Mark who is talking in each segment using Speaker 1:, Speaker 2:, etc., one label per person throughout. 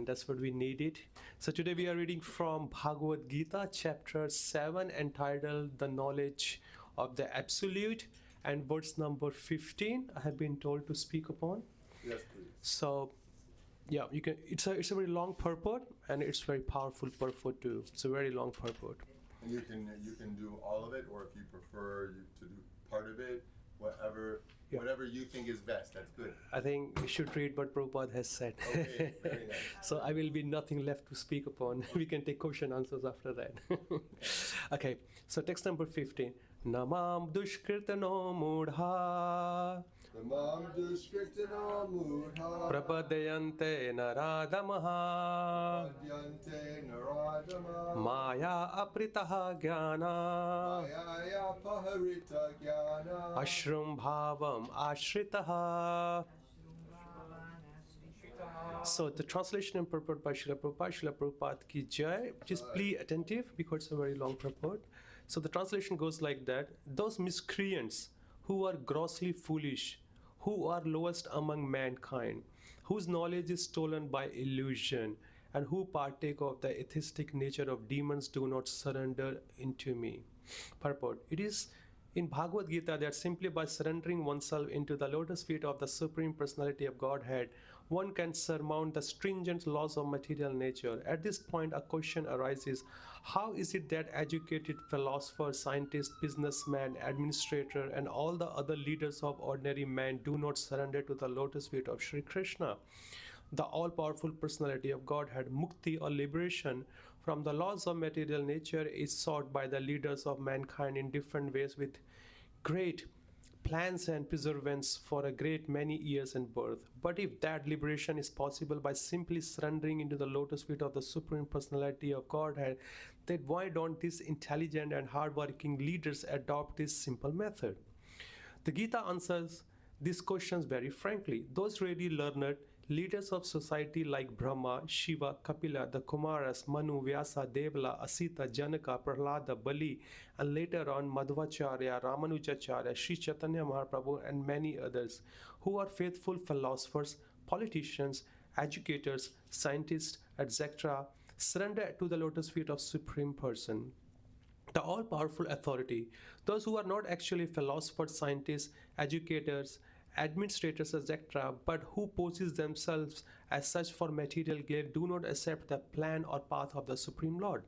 Speaker 1: that's what we needed. So today we are reading from Bhagavad Gita, chapter 7, entitled The Knowledge of the Absolute, and verse number 15 I have been told to speak upon.
Speaker 2: Yes, please.
Speaker 1: So yeah, you can. It's a very long purport, and it's very powerful purport too. It's a very long purport.
Speaker 2: And you can do all of it, or if you prefer to do part of it, whatever you think is best. That's good.
Speaker 1: I think we should read what Prabhupada has said.
Speaker 2: Okay, very nice.
Speaker 1: So I will be nothing left to speak upon. We can take question answers after that. Okay, so text number 15. Namam dushkritano mudha
Speaker 2: Namam dushkritano mudha
Speaker 1: prapadayante naradamaha
Speaker 2: Adyante naradama
Speaker 1: maya apritaha jnana
Speaker 2: Mayaya paharita jnana
Speaker 1: ashrum bhavam ashritaha. So the translation and purport by Srila Prabhupada ki jai. Just please attentive because it's a very long purport. So the translation goes like that. Those miscreants who are grossly foolish, who are lowest among mankind, whose knowledge is stolen by illusion, and who partake of the atheistic nature of demons, do not surrender into me. Purport. It is in Bhagavad Gita that simply by surrendering oneself into the lotus feet of the Supreme Personality of Godhead, one can surmount the stringent laws of material nature. At this point, a question arises: how is it that educated philosophers, scientists, businessmen, administrator, and all the other leaders of ordinary man do not surrender to the lotus feet of Sri Krishna, the all-powerful personality of Godhead? Mukti, or liberation from the laws of material nature, is sought by the leaders of mankind in different ways with great plans and perseverance for a great many years and birth. But if that liberation is possible by simply surrendering into the lotus feet of the Supreme Personality of Godhead, then why don't these intelligent and hardworking leaders adopt this simple method? The Gita answers these questions very frankly. Those really learned leaders of society like Brahma, Shiva, Kapila, the Kumaras, Manu, Vyasa, Devala, Asita, Janaka, Prahlada, Bali, and later on Madhvacharya, Ramanujacharya, Sri Chaitanya Mahaprabhu, and many others, who are faithful philosophers, politicians, educators, scientists, etc., surrender to the lotus feet of Supreme Person, the all-powerful authority. Those who are not actually philosophers, scientists, educators, administrators, etc., but who poses themselves as such for material gain, do not accept the plan or path of the Supreme Lord.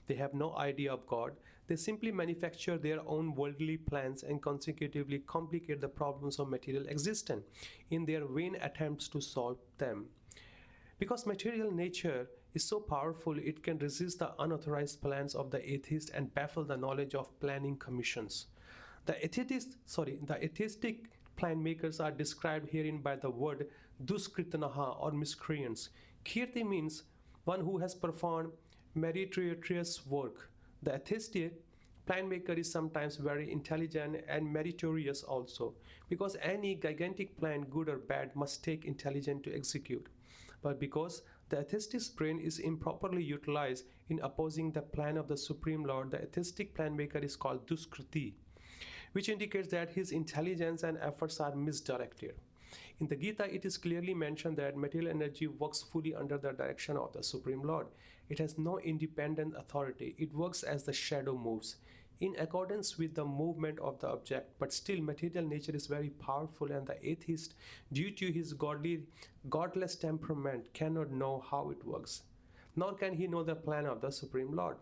Speaker 1: They have no idea of God. They simply manufacture their own worldly plans and consecutively complicate the problems of material existence in their vain attempts to solve them. Because material nature is so powerful, it can resist the unauthorized plans of the atheist and baffle the knowledge of planning commissions. The atheistic plan makers are described herein by the word duskritanaha, or miscreants. Kirti means one who has performed meritorious work. The atheistic plan maker is sometimes very intelligent and meritorious also, because any gigantic plan, good or bad, must take intelligence to execute. But because the atheistic brain is improperly utilized in opposing the plan of the Supreme Lord, the atheistic plan maker is called duskriti, which indicates that his intelligence and efforts are misdirected. In the Gita, it is clearly mentioned that material energy works fully under the direction of the Supreme Lord. It has no independent authority. It works as the shadow moves, in accordance with the movement of the object. But still, material nature is very powerful, and the atheist, due to his godless temperament, cannot know how it works, nor can he know the plan of the Supreme Lord.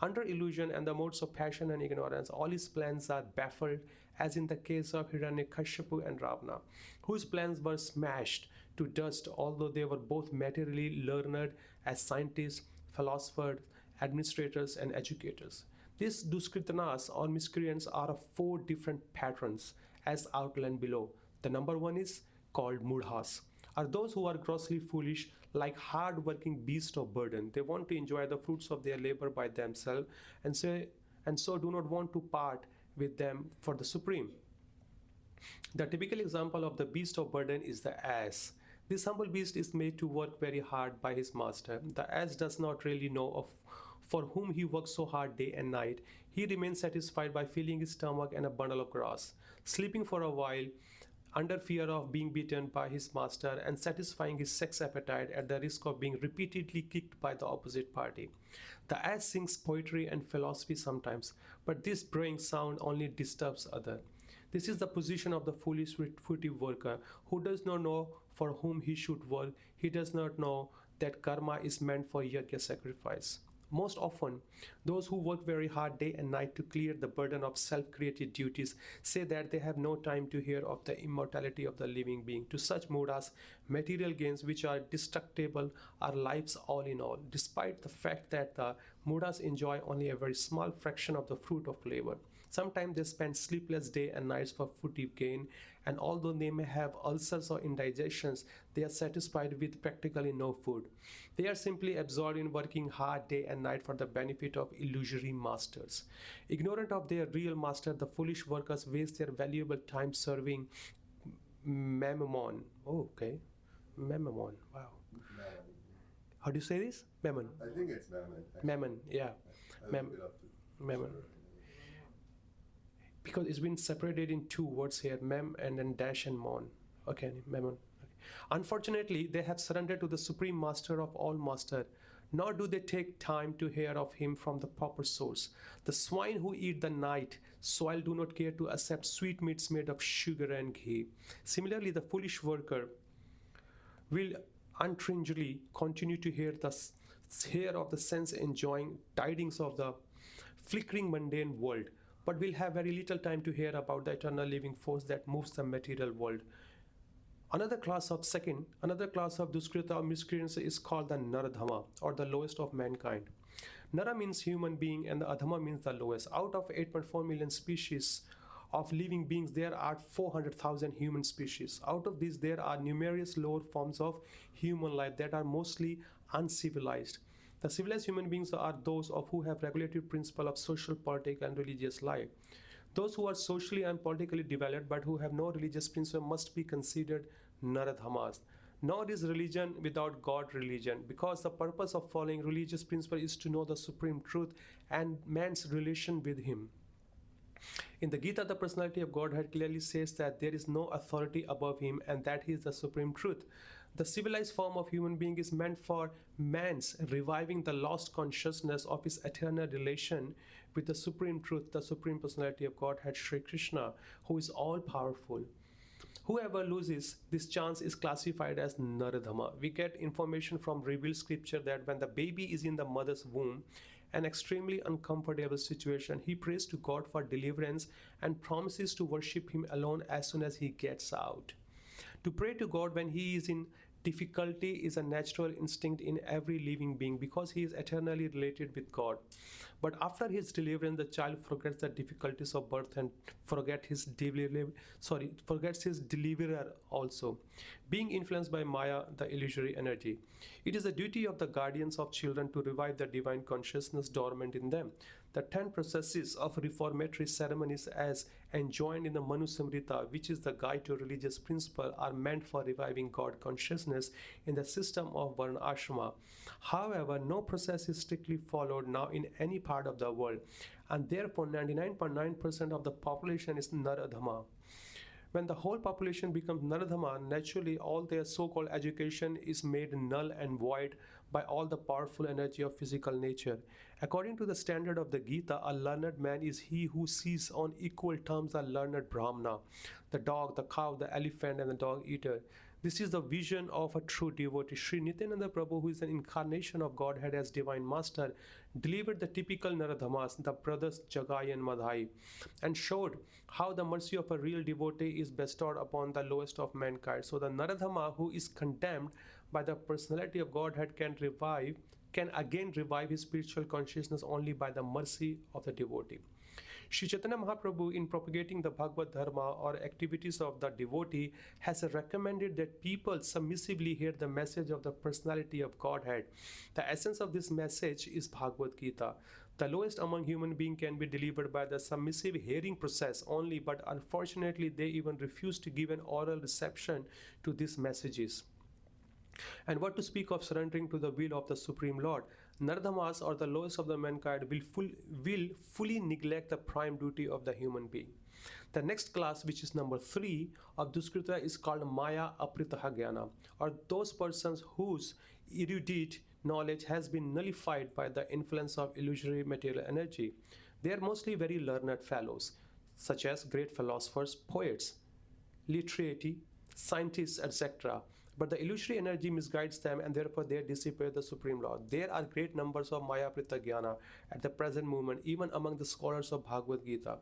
Speaker 1: Under illusion and the modes of passion and ignorance, all his plans are baffled, as in the case of Hiranyakashipu and Ravana, whose plans were smashed to dust, although they were both materially learned as scientists, philosophers, administrators, and educators. These duskritanas, or miscreants, are of 4 different patterns, as outlined below. The number 1 is called mudhas, are those who are grossly foolish, like hard-working beasts of burden. They want to enjoy the fruits of their labor by themselves, and so do not want to part with them for the Supreme. The typical example of the beast of burden is the ass. This humble beast is made to work very hard by his master. The ass does not really know of for whom he works so hard day and night. He remains satisfied by filling his stomach and a bundle of grass, sleeping for a while, under fear of being beaten by his master and satisfying his sex appetite at the risk of being repeatedly kicked by the opposite party. The ass sings poetry and philosophy sometimes, but this braying sound only disturbs others. This is the position of the foolish furtive worker who does not know for whom he should work. He does not know that karma is meant for yajna sacrifice. Most often, those who work very hard day and night to clear the burden of self-created duties say that they have no time to hear of the immortality of the living being. To such mudas, material gains which are destructible are life's all in all, despite the fact that the mudas enjoy only a very small fraction of the fruit of labor. Sometimes they spend sleepless days and nights for furtive gain, and although they may have ulcers or indigestions, they are satisfied with practically no food. They are simply absorbed in working hard day and night for the benefit of illusory masters. Ignorant of their real master, the foolish workers waste their valuable time serving mammon. Oh, okay. Mammon. Wow. How do you say this? Mammon.
Speaker 2: I think it's mammon.
Speaker 1: Mammon, yeah. Mammon. Because it's been separated in two words here, mem and then dash and mon. Okay, mammon. Okay. Unfortunately, they have surrendered to the supreme master of all master, nor do they take time to hear of him from the proper source. The swine who eat the night soil do not care to accept sweetmeats made of sugar and ghee. Similarly, the foolish worker will untrainedly continue to hear of the sense enjoying tidings of the flickering mundane world, but will have very little time to hear about the eternal living force that moves the material world. Another class of Duskrita or miscreants is called the Naradhama, or the lowest of mankind. Nara means human being and the Adhama means the lowest. Out of 8.4 million species of living beings, there are 400,000 human species. Out of these, there are numerous lower forms of human life that are mostly uncivilized. The civilized human beings are those of who have regulative principle of social, political, and religious life. Those who are socially and politically developed but who have no religious principle must be considered Naradhamas. Nor is religion without God religion, because the purpose of following religious principle is to know the supreme truth and man's relation with him. In the Gita, the personality of Godhead clearly says that there is no authority above him and that he is the supreme truth. The civilized form of human being is meant for man's reviving the lost consciousness of his eternal relation with the supreme truth, the supreme personality of Godhead, Sri Krishna, who is all powerful. Whoever loses this chance is classified as Naradhama. We get information from revealed scripture that when the baby is in the mother's womb, an extremely uncomfortable situation, he prays to God for deliverance and promises to worship him alone as soon as he gets out. To pray to God when he is in difficulty is a natural instinct in every living being because he is eternally related with God. But after his deliverance, the child forgets the difficulties of birth and forgets his deliverer also, being influenced by Maya, the illusory energy. It is the duty of the guardians of children to revive the divine consciousness dormant in them. The 10 processes of reformatory ceremonies as enjoined in the Manu Samrita, which is the guide to religious principle, are meant for reviving God consciousness in the system of Varna Ashrama. However, no process is strictly followed now in any part of the world, and therefore 99.9% of the population is Naradhama. When the whole population becomes Naradhama, naturally all their so-called education is made null and void by all the powerful energy of physical nature. According to the standard of the Gita, a learned man is he who sees on equal terms a learned Brahmana, the dog, the cow, the elephant, and the dog eater. This is the vision of a true devotee. Sri Nityananda Prabhu, who is an incarnation of Godhead as Divine Master, delivered the typical Naradhamas, the brothers Jagai and Madhai, and showed how the mercy of a real devotee is bestowed upon the lowest of mankind. So the Naradhama who is condemned by the personality of Godhead can again revive his spiritual consciousness only by the mercy of the devotee. Sri Chaitanya Mahaprabhu, in propagating the Bhagavad Dharma or activities of the devotee, has recommended that people submissively hear the message of the personality of Godhead. The essence of this message is Bhagavad Gita. The lowest among human beings can be delivered by the submissive hearing process only, but unfortunately they even refuse to give an oral reception to these messages. And what to speak of surrendering to the will of the Supreme Lord? Nardhamas, or the lowest of the mankind, will fully neglect the prime duty of the human being. The next class, which is number 3 of Duskrita, is called Maya Apritaha Jnana, or those persons whose erudite knowledge has been nullified by the influence of illusory material energy. They are mostly very learned fellows, such as great philosophers, poets, literati, scientists, etc. But the illusory energy misguides them, and therefore they dissipate the Supreme Law. There are great numbers of Maya Prita Jnana at the present moment, even among the scholars of Bhagavad Gita.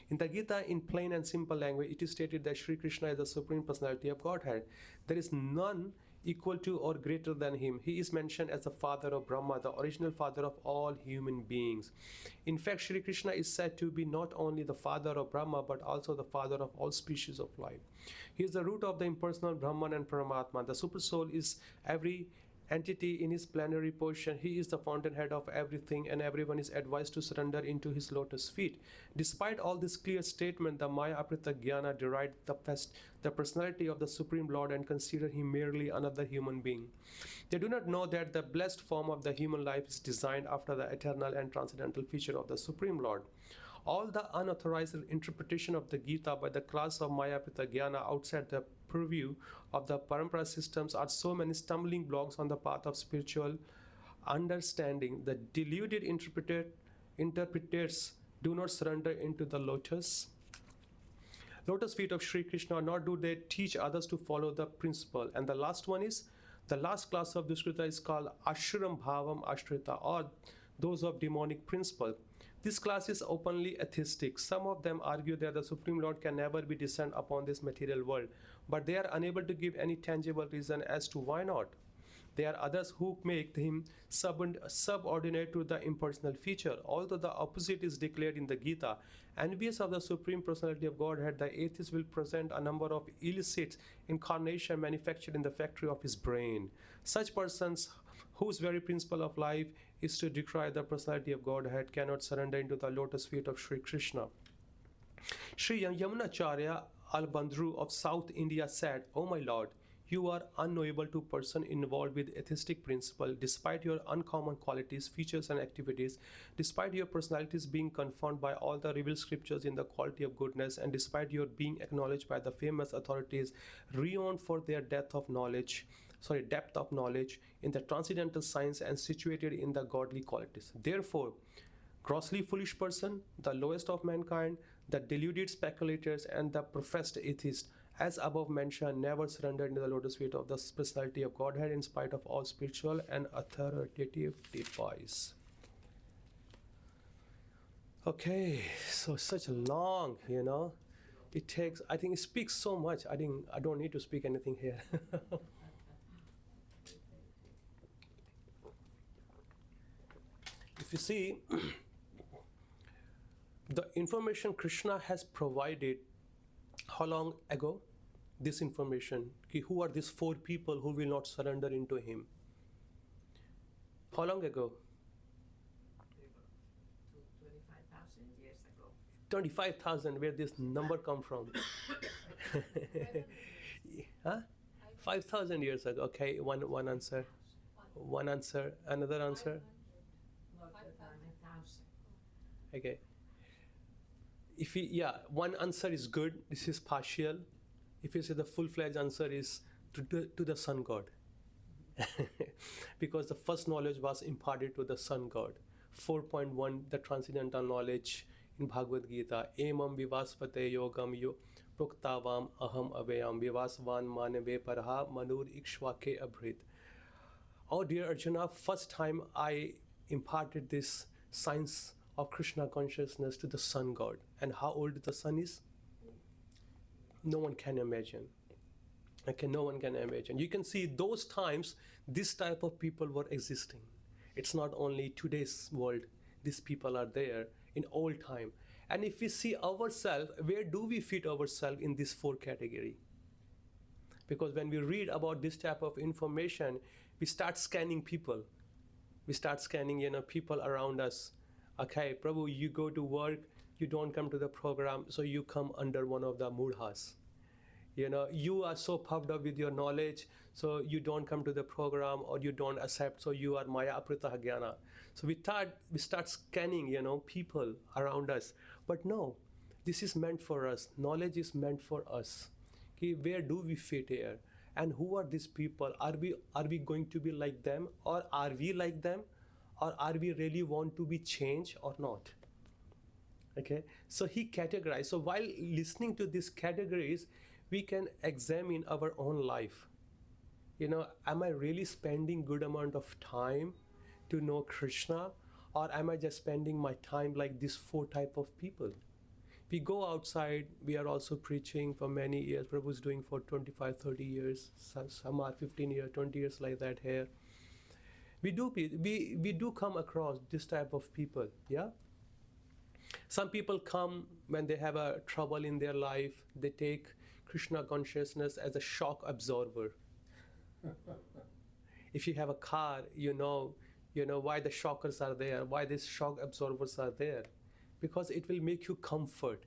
Speaker 1: In the Gita, in plain and simple language, it is stated that Sri Krishna is the Supreme Personality of Godhead. There is none equal to or greater than him. He is mentioned as the father of Brahma, the original father of all human beings. In fact, Sri Krishna is said to be not only the father of Brahma, but also the father of all species of life. He is the root of the impersonal Brahman and Paramatma. The super soul is every entity in his plenary position. He is the fountainhead of everything, and everyone is advised to surrender into his lotus feet. Despite all this clear statement, the Maya Aprita Jnana deride the personality of the Supreme Lord and consider him merely another human being. They do not know that the blessed form of the human life is designed after the eternal and transcendental feature of the Supreme Lord. All the unauthorized interpretation of the Gita by the class of Maya Aprita Jnana outside the purview of the Parampara systems are so many stumbling blocks on the path of spiritual understanding. The deluded interpreters do not surrender into the lotus feet of Sri Krishna, nor do they teach others to follow the principle. And the last one is, the last class of Duskrita is called Ashram Bhavam Ashtrita, or those of demonic principle. This class is openly atheistic. Some of them argue that the Supreme Lord can never be descend upon this material world, but they are unable to give any tangible reason as to why not. There are others who make him subordinate to the impersonal feature. Although the opposite is declared in the Gita, envious of the Supreme Personality of Godhead, the atheist will present a number of illicit incarnations manufactured in the factory of his brain. Such persons, whose very principle of life is to decry the personality of Godhead, cannot surrender into the lotus feet of Sri Krishna. Sri Yamunacharya Albandru of South India said, "O my Lord, you are unknowable to person involved with atheistic principle. Despite your uncommon qualities, features and activities, despite your personalities being confirmed by all the revealed scriptures in the quality of goodness, and despite your being acknowledged by the famous authorities renowned for their depth of knowledge in the transcendental science and situated in the godly qualities. Therefore, grossly foolish person, the lowest of mankind, the deluded speculators, and the professed atheist, as above mentioned, never surrendered into the lotus feet of the personality of Godhead in spite of all spiritual and authoritative device." Okay, so such a long, it takes, I think it speaks so much. I don't need to speak anything here. If you see, the information Krishna has provided, how long ago? This information, who are these 4 people who will not surrender into him? How long ago?
Speaker 3: 25,000 years ago.
Speaker 1: 25,000, where this number come from? Huh? 5,000 years ago. Okay, one answer. One answer. Another answer.
Speaker 3: More than 1,000.
Speaker 1: Okay. One answer is good. This is partial. If you say the full-fledged answer is to the sun god, because the first knowledge was imparted to the sun god. 4.1, the transcendental knowledge in Bhagavad Gita. Emam vivaspate yogam proktavam aham avayam vivasvan manave paraha manur ikshvake abhrit. Oh dear Arjuna, first time I imparted this science of Krishna consciousness to the sun god. And how old the sun is? No one can imagine. Okay, no one can imagine. You can see those times, this type of people were existing. It's not only today's world, these people are there in old time. And if we see ourselves, where do we fit ourselves in this 4 category? Because when we read about this type of information, we start scanning people. We start scanning, people around us. Okay, Prabhu, you go to work, you don't come to the program, so you come under one of the mudhas. You are so puffed up with your knowledge, so you don't come to the program, or you don't accept, so you are Maya Aprita Jnana. So we start scanning, people around us. But no, This is meant for us. Knowledge is meant for us. Okay, where do we fit here? And who are these people? Are we going to be like them, or are we like them, or are we really want to be changed or not? Okay, so he categorized. So while listening to these categories, we can examine our own life. Am I really spending good amount of time to know Krishna, or am I just spending my time like these 4 type of people? We go outside, we are also preaching for many years. Prabhu's doing for 25, 30 years. Some are 15 years, 20 years like that here. We do come across this type of people, yeah? Some people come when they have a trouble in their life. They take Krishna consciousness as a shock absorber. If you have a car, you know why the shockers are there, why these shock absorbers are there. Because it will make you comfort.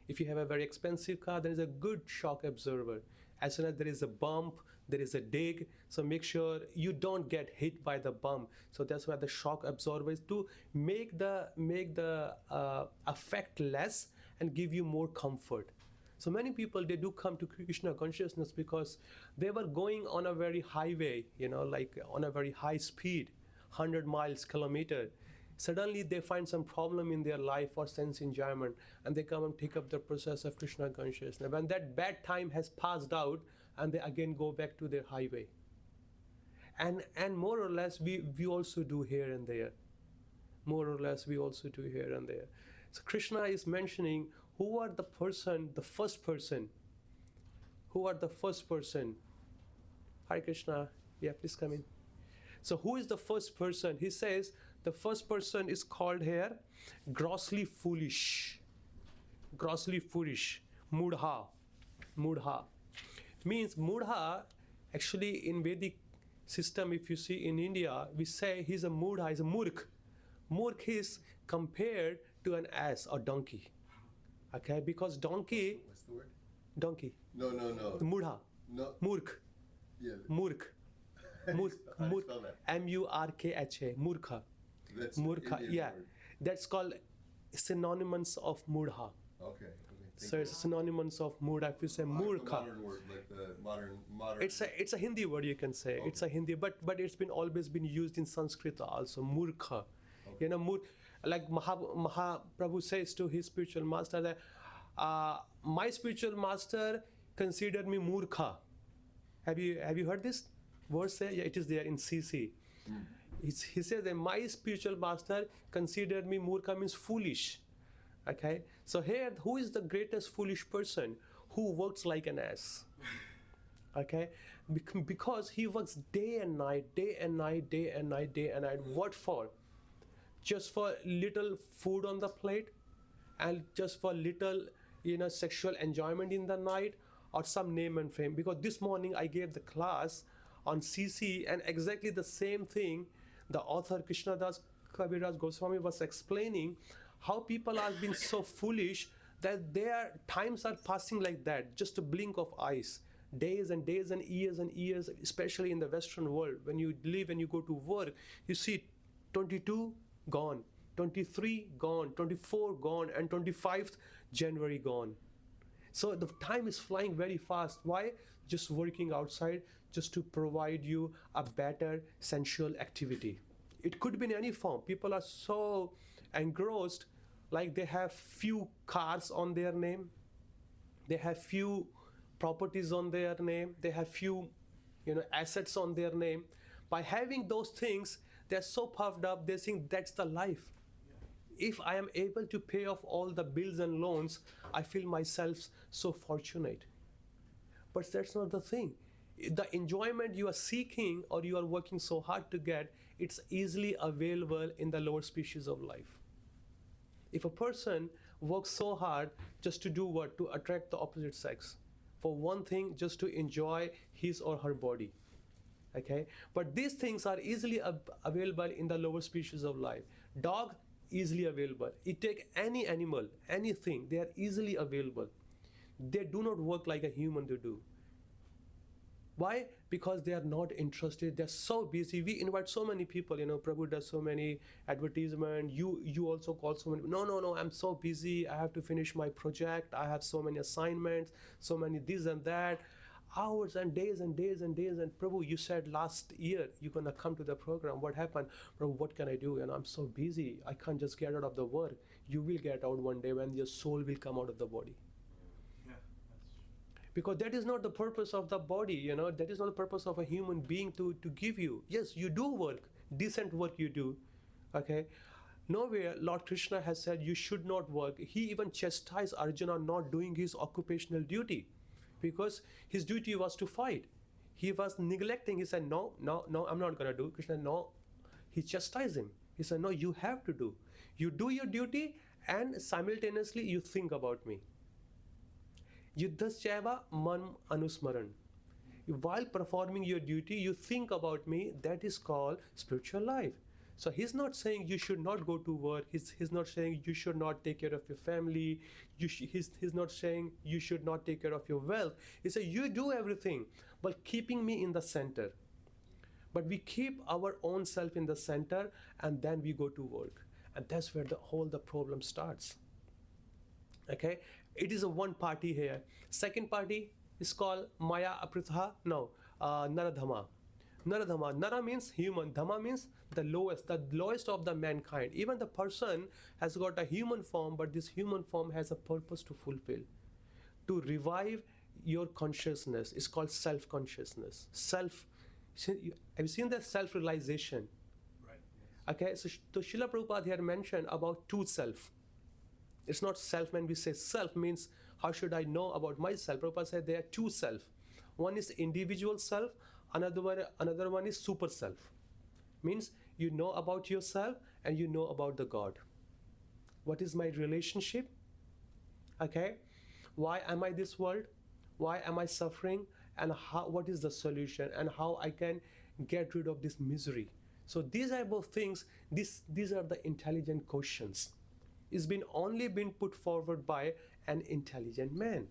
Speaker 1: If you have a very expensive car, there is a good shock absorber. As soon as there is a bump, there is a dig, so make sure you don't get hit by the bump. So that's why the shock absorber is to make the effect less and give you more comfort. So many people, they do come to Krishna consciousness because they were going on a very highway, like on a very high speed, 100 miles, kilometer. Suddenly they find some problem in their life or sense enjoyment, and they come and take up the process of Krishna consciousness. When that bad time has passed out, and they again go back to their highway. And more or less we also do here and there. More or less we also do here and there. So Krishna is mentioning who are the first person. Who are the first person? Hare Krishna. Yeah, please come in. So who is the first person? He says the first person is called here grossly foolish. Grossly foolish. Mudha. Mudha. Means Mudha, actually in Vedic system, if you see in India, we say he's a Mudha, he's a Murk. Murk is compared to an ass or donkey. Okay, because donkey...
Speaker 2: What's the word?
Speaker 1: Donkey.
Speaker 2: No.
Speaker 1: Mudha.
Speaker 2: No.
Speaker 1: Murk.
Speaker 2: Yeah.
Speaker 1: Murk.
Speaker 2: How do you spell that?
Speaker 1: M-U-R-K-H-A. Murkha.
Speaker 2: That's
Speaker 1: Murkha,
Speaker 2: Indian
Speaker 1: yeah.
Speaker 2: word.
Speaker 1: That's called synonymous of Mudha.
Speaker 2: Okay.
Speaker 1: So it's synonymous of Mudha. If you say
Speaker 2: The
Speaker 1: Murkha,
Speaker 2: modern word, like the modern.
Speaker 1: it's a Hindi word, you can say.
Speaker 2: Okay.
Speaker 1: It's a Hindi, but it's been always been used in Sanskrit also. Murkha.
Speaker 2: Okay.
Speaker 1: Like Mahaprabhu says to his spiritual master that my spiritual master considered me Murkha. Have you heard this verse there? Yeah, it is there in CC. He says that my spiritual master considered me Murkha, means foolish. Okay, so here, who is the greatest foolish person? Who works like an ass. Okay, because he works day and night, day and night, day and night, day and night. What for? Just for little food on the plate, and just for little, sexual enjoyment in the night, or some name and fame. Because this morning I gave the class on CC, and exactly the same thing the author Krishnadas Kaviraj Goswami was explaining, how people are being so foolish that their times are passing like that, just a blink of eyes. Days and days and years, especially in the Western world. When you live and you go to work, you see 22 gone, 23 gone, 24 gone, and 25th January gone. So the time is flying very fast. Why? Just working outside, just to provide you a better sensual activity. It could be in any form. People are so engrossed, like they have few cars on their name, they have few properties on their name, they have few assets on their name. By having those things, they're so puffed up, they think that's the life. If I am able to pay off all the bills and loans, I feel myself so fortunate. But that's not the thing. The enjoyment you are seeking or you are working so hard to get, it's easily available in the lower species of life. If a person works so hard just to do what? To attract the opposite sex. For one thing, just to enjoy his or her body. Okay? But these things are easily available in the lower species of life. Dog, easily available. You take any animal, anything, they are easily available. They do not work like a human to do. Why? because they are not interested. They're so busy. We invite so many people, Prabhu does so many advertisement. You also call so many. No, I'm so busy. I have to finish my project. I have so many assignments, so many this and that. Hours and days and days and days. And Prabhu, you said last year you're going to come to the program. What happened? Prabhu, what can I do? I'm so busy. I can't just get out of the work. You will get out one day when your soul will come out of the body. Because that is not the purpose of the body, that is not the purpose of a human being to give you. Yes, you do work, decent work you do, okay? Nowhere Lord Krishna has said you should not work. He even chastised Arjuna not doing his occupational duty because his duty was to fight. He was neglecting. He said, no, I'm not going to do. Krishna, no. He chastised him. He said, no, you have to do. You do your duty and simultaneously you think about me. Yuddhaschaiva man anusmaran. While performing your duty, you think about me. That is called spiritual life. So he's not saying you should not go to work. He's not saying you should not take care of your family. He's not saying you should not take care of your wealth. He says you do everything, but keeping me in the center. But we keep our own self in the center and then we go to work. And that's where the problem starts. Okay, it is a one party here. Second party is called Maya Apritha. No, Naradhama. Nara means human. Dhamma means the lowest of the mankind. Even the person has got a human form, but this human form has a purpose to fulfill. To revive your consciousness. It's called self-consciousness. Have you seen that self-realization? Right. Okay, so Srila Prabhupada here mentioned about two self. It's not self. When we say self means how should I know about myself? Prabhupada said there are two self. One is individual self, another one is super self. Means you know about yourself and you know about the God. What is my relationship? Okay, why am I this world? Why am I suffering? And what is the solution? And how I can get rid of this misery? So these are both things. These are the intelligent questions. It's only been put forward by an intelligent man.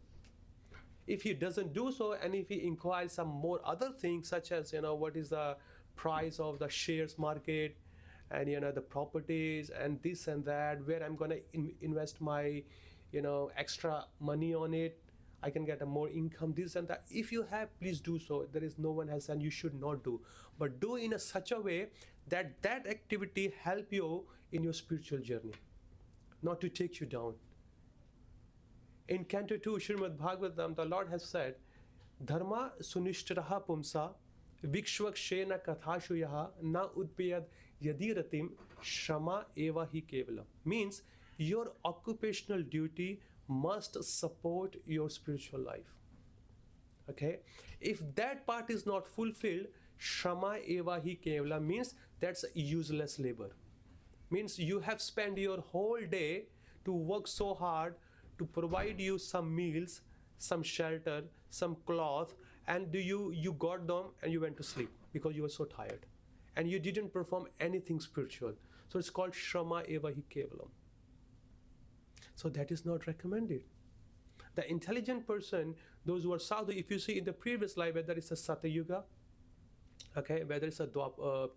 Speaker 1: If he doesn't do so, and if he inquires some more other things, such as what is the price of the shares market, and the properties, and this and that, where I'm going to invest my extra money on it, I can get a more income, this and that. If you have, please do so. There is no one has said you should not do, but do in such a way that activity help you in your spiritual journey, not to take you down. In Canto 2, Srimad Bhagavatam, the Lord has said, Dharma sunishtaraha pumsa vikshvakshena kathashuyaha na udpayad yadiratim shama eva hi kevala. Means your occupational duty must support your spiritual life. Okay? If that part is not fulfilled, shama eva hi kevala means that's useless labor. Means you have spent your whole day to work so hard to provide you some meals, some shelter, some cloth, and you got them and you went to sleep because you were so tired. And you didn't perform anything spiritual. So it's called Shrama Eva Hi Kevalam. So that is not recommended. The intelligent person, those who are sadhu, if you see in the previous life, whether it's a Satya Yuga, okay, whether it's a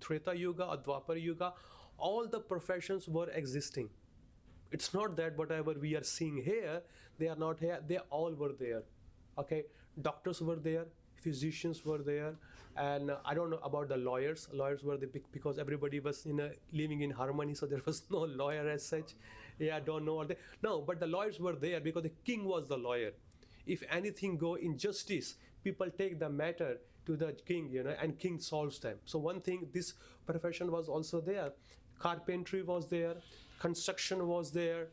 Speaker 1: Treta Yuga or Dwapar Yuga, all the professions were existing. It's not that whatever we are seeing here, they are not here, they all were there. Okay, doctors were there, physicians were there, and I don't know about the lawyers. Lawyers were because everybody was living in harmony, so there was no lawyer as such. Yeah, I don't know. No, but the lawyers were there because the king was the lawyer. If anything go injustice, people take the matter to the king, and king solves them. So one thing, this profession was also there. Carpentry was there, construction was there,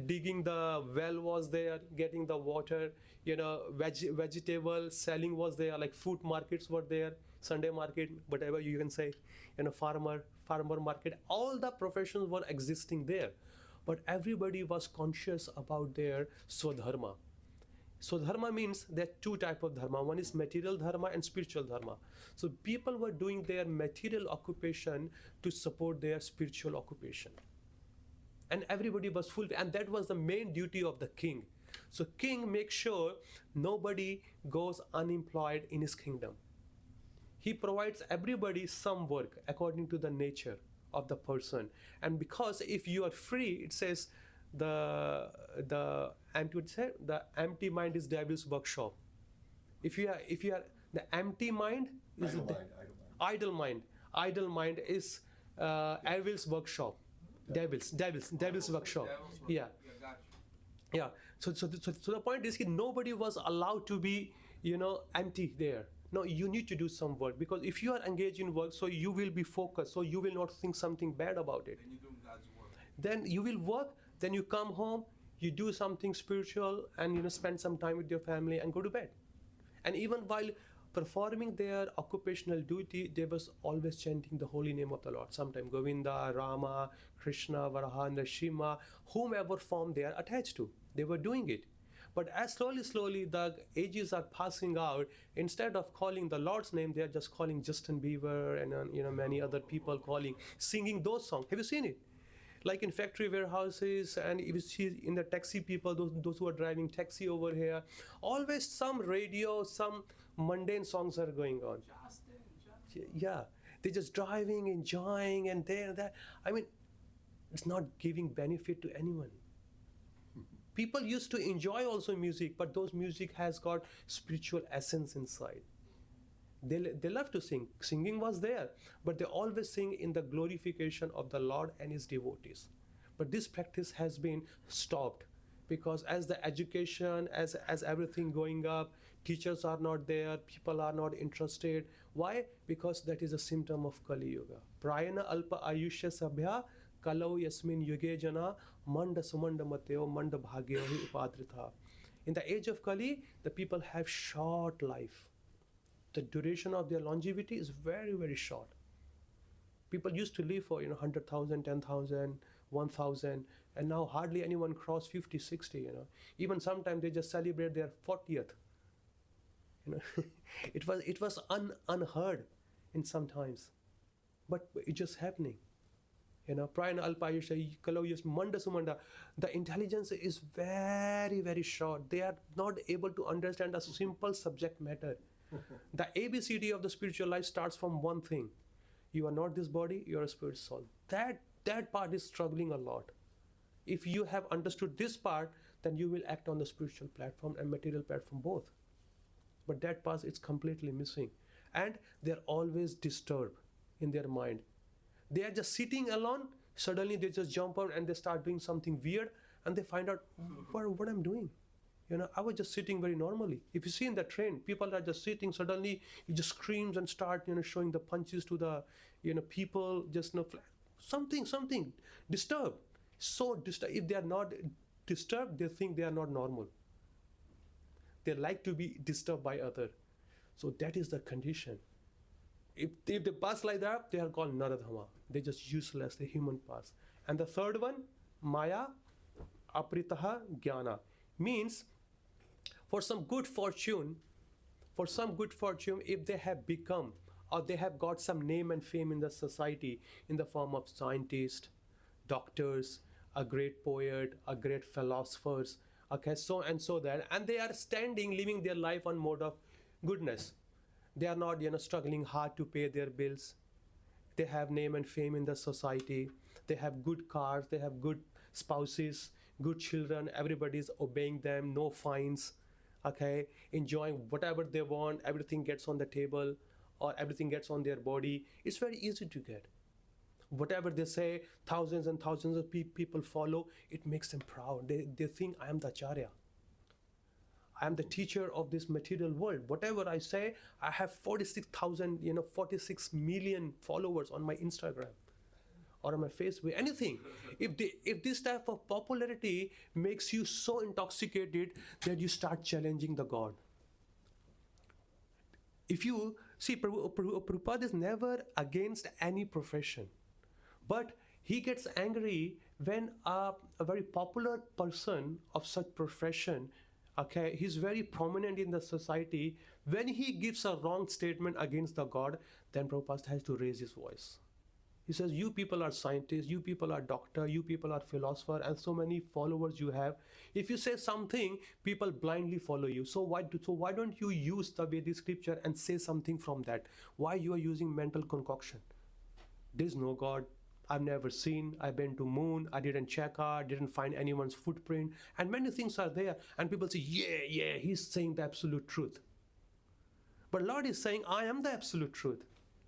Speaker 1: digging the well was there, getting the water, vegetable selling was there, like fruit markets were there, Sunday market, whatever you can say, farmer market. All the professions were existing there, but everybody was conscious about their swadharma. Swadharma means there are two types of dharma. One is material dharma and spiritual dharma. So people were doing their material occupation to support their spiritual occupation. And everybody was full, and that was the main duty of the king. So king makes sure nobody goes unemployed in his kingdom. He provides everybody some work according to the nature of the person. And because if you are free, it says the empty mind is devil's workshop. If you are the empty mind is idle mind is devil's workshop. Devil's workshop. Yeah. Yeah. So the point is, nobody was allowed to be, empty there. No, you need to do some work, because if you are engaged in work, so you will be focused, so you will not think something bad about it.
Speaker 4: And you're doing God's work.
Speaker 1: Then you will work, then you come home, you do something spiritual, and spend some time with your family and go to bed. And even while performing their occupational duty, they was always chanting the holy name of the Lord. Sometimes Govinda, Rama, Krishna, Varaha, Nrsimha, whomever form they are attached to, they were doing it. But as slowly the ages are passing out, instead of calling the Lord's name, they are just calling Justin Bieber and many other people singing those songs. Have you seen it? Like in factory warehouses, and you see in the taxi people, those who are driving taxi over here, always some radio, some mundane songs are going on. Yeah, they're just driving, enjoying, and that. I mean, it's not giving benefit to anyone. People used to enjoy also music, but those music has got spiritual essence inside. They love to sing. Singing was there, but they always sing in the glorification of the Lord and His devotees. But this practice has been stopped, because as the education, as everything going up, teachers are not there, people are not interested. Why? Because that is a symptom of Kali Yuga. Prayana alpa ayushya sabhya kalau yasmin yuge jana manda sumanda mateo manda bhagyo hi upadritha. In the age of Kali, the people have short life. The duration of their longevity is very, very short. People used to live for 100,000, 10,000, 1,000, and now hardly anyone cross 50, 60. Even sometimes they just celebrate their 40th. It was unheard in some times, but it's just happening. Prayana alpayusha kalayus manda sumanda. The intelligence is very, very short. They are not able to understand a simple subject matter. The ABCD of the spiritual life starts from one thing: you are not this body, you are a spirit soul. That part is struggling a lot. If you have understood this part, then you will act on the spiritual platform and material platform both. But that part is completely missing, and they're always disturbed in their mind. They are just sitting alone. Suddenly they just jump out and they start doing something weird, and they find out what I'm doing. I was just sitting very normally. If you see in the train, people are just sitting. Suddenly, he just screams and start, showing the punches to the, people. Just something disturbed. So disturbed. If they are not disturbed, they think they are not normal. They like to be disturbed by other. So that is the condition. If they pass like that, they are called Naradhama. They're just useless. The human pass. And the third one, Maya Apritaha Jnana, means for some good fortune, if they have become, or they have got some name and fame in the society in the form of scientists, doctors, a great poet, a great philosophers, okay, so and so that, and they are living their life on mode of goodness. They are not, struggling hard to pay their bills. They have name and fame in the society. They have good cars. They have good spouses, good children. Everybody is obeying them. No fines. Okay, enjoying whatever they want. Everything gets on the table, or everything gets on their body. It's very easy to get. Whatever they say, thousands and thousands of people follow. It makes them proud. They think I am the acharya. I am the teacher of this material world. Whatever I say, I have 46,000, 46 million followers on my Instagram or on my Facebook, anything. If this type of popularity makes you so intoxicated that you start challenging the God. If you see, Prabhupada is never against any profession, but he gets angry when a very popular person of such profession, okay, he's very prominent in the society. When he gives a wrong statement against the God, then Prabhupada has to raise his voice. He says, you people are scientists, you people are doctor, you people are philosopher, and so many followers you have. If you say something, people blindly follow you. So why don't you use the Vedic scripture and say something from that? Why you are using mental concoction? There's no God. I've never seen. I've been to moon. I didn't check out. Didn't find anyone's footprint. And many things are there. And people say, yeah, he's saying the absolute truth. But Lord is saying, I am the absolute truth.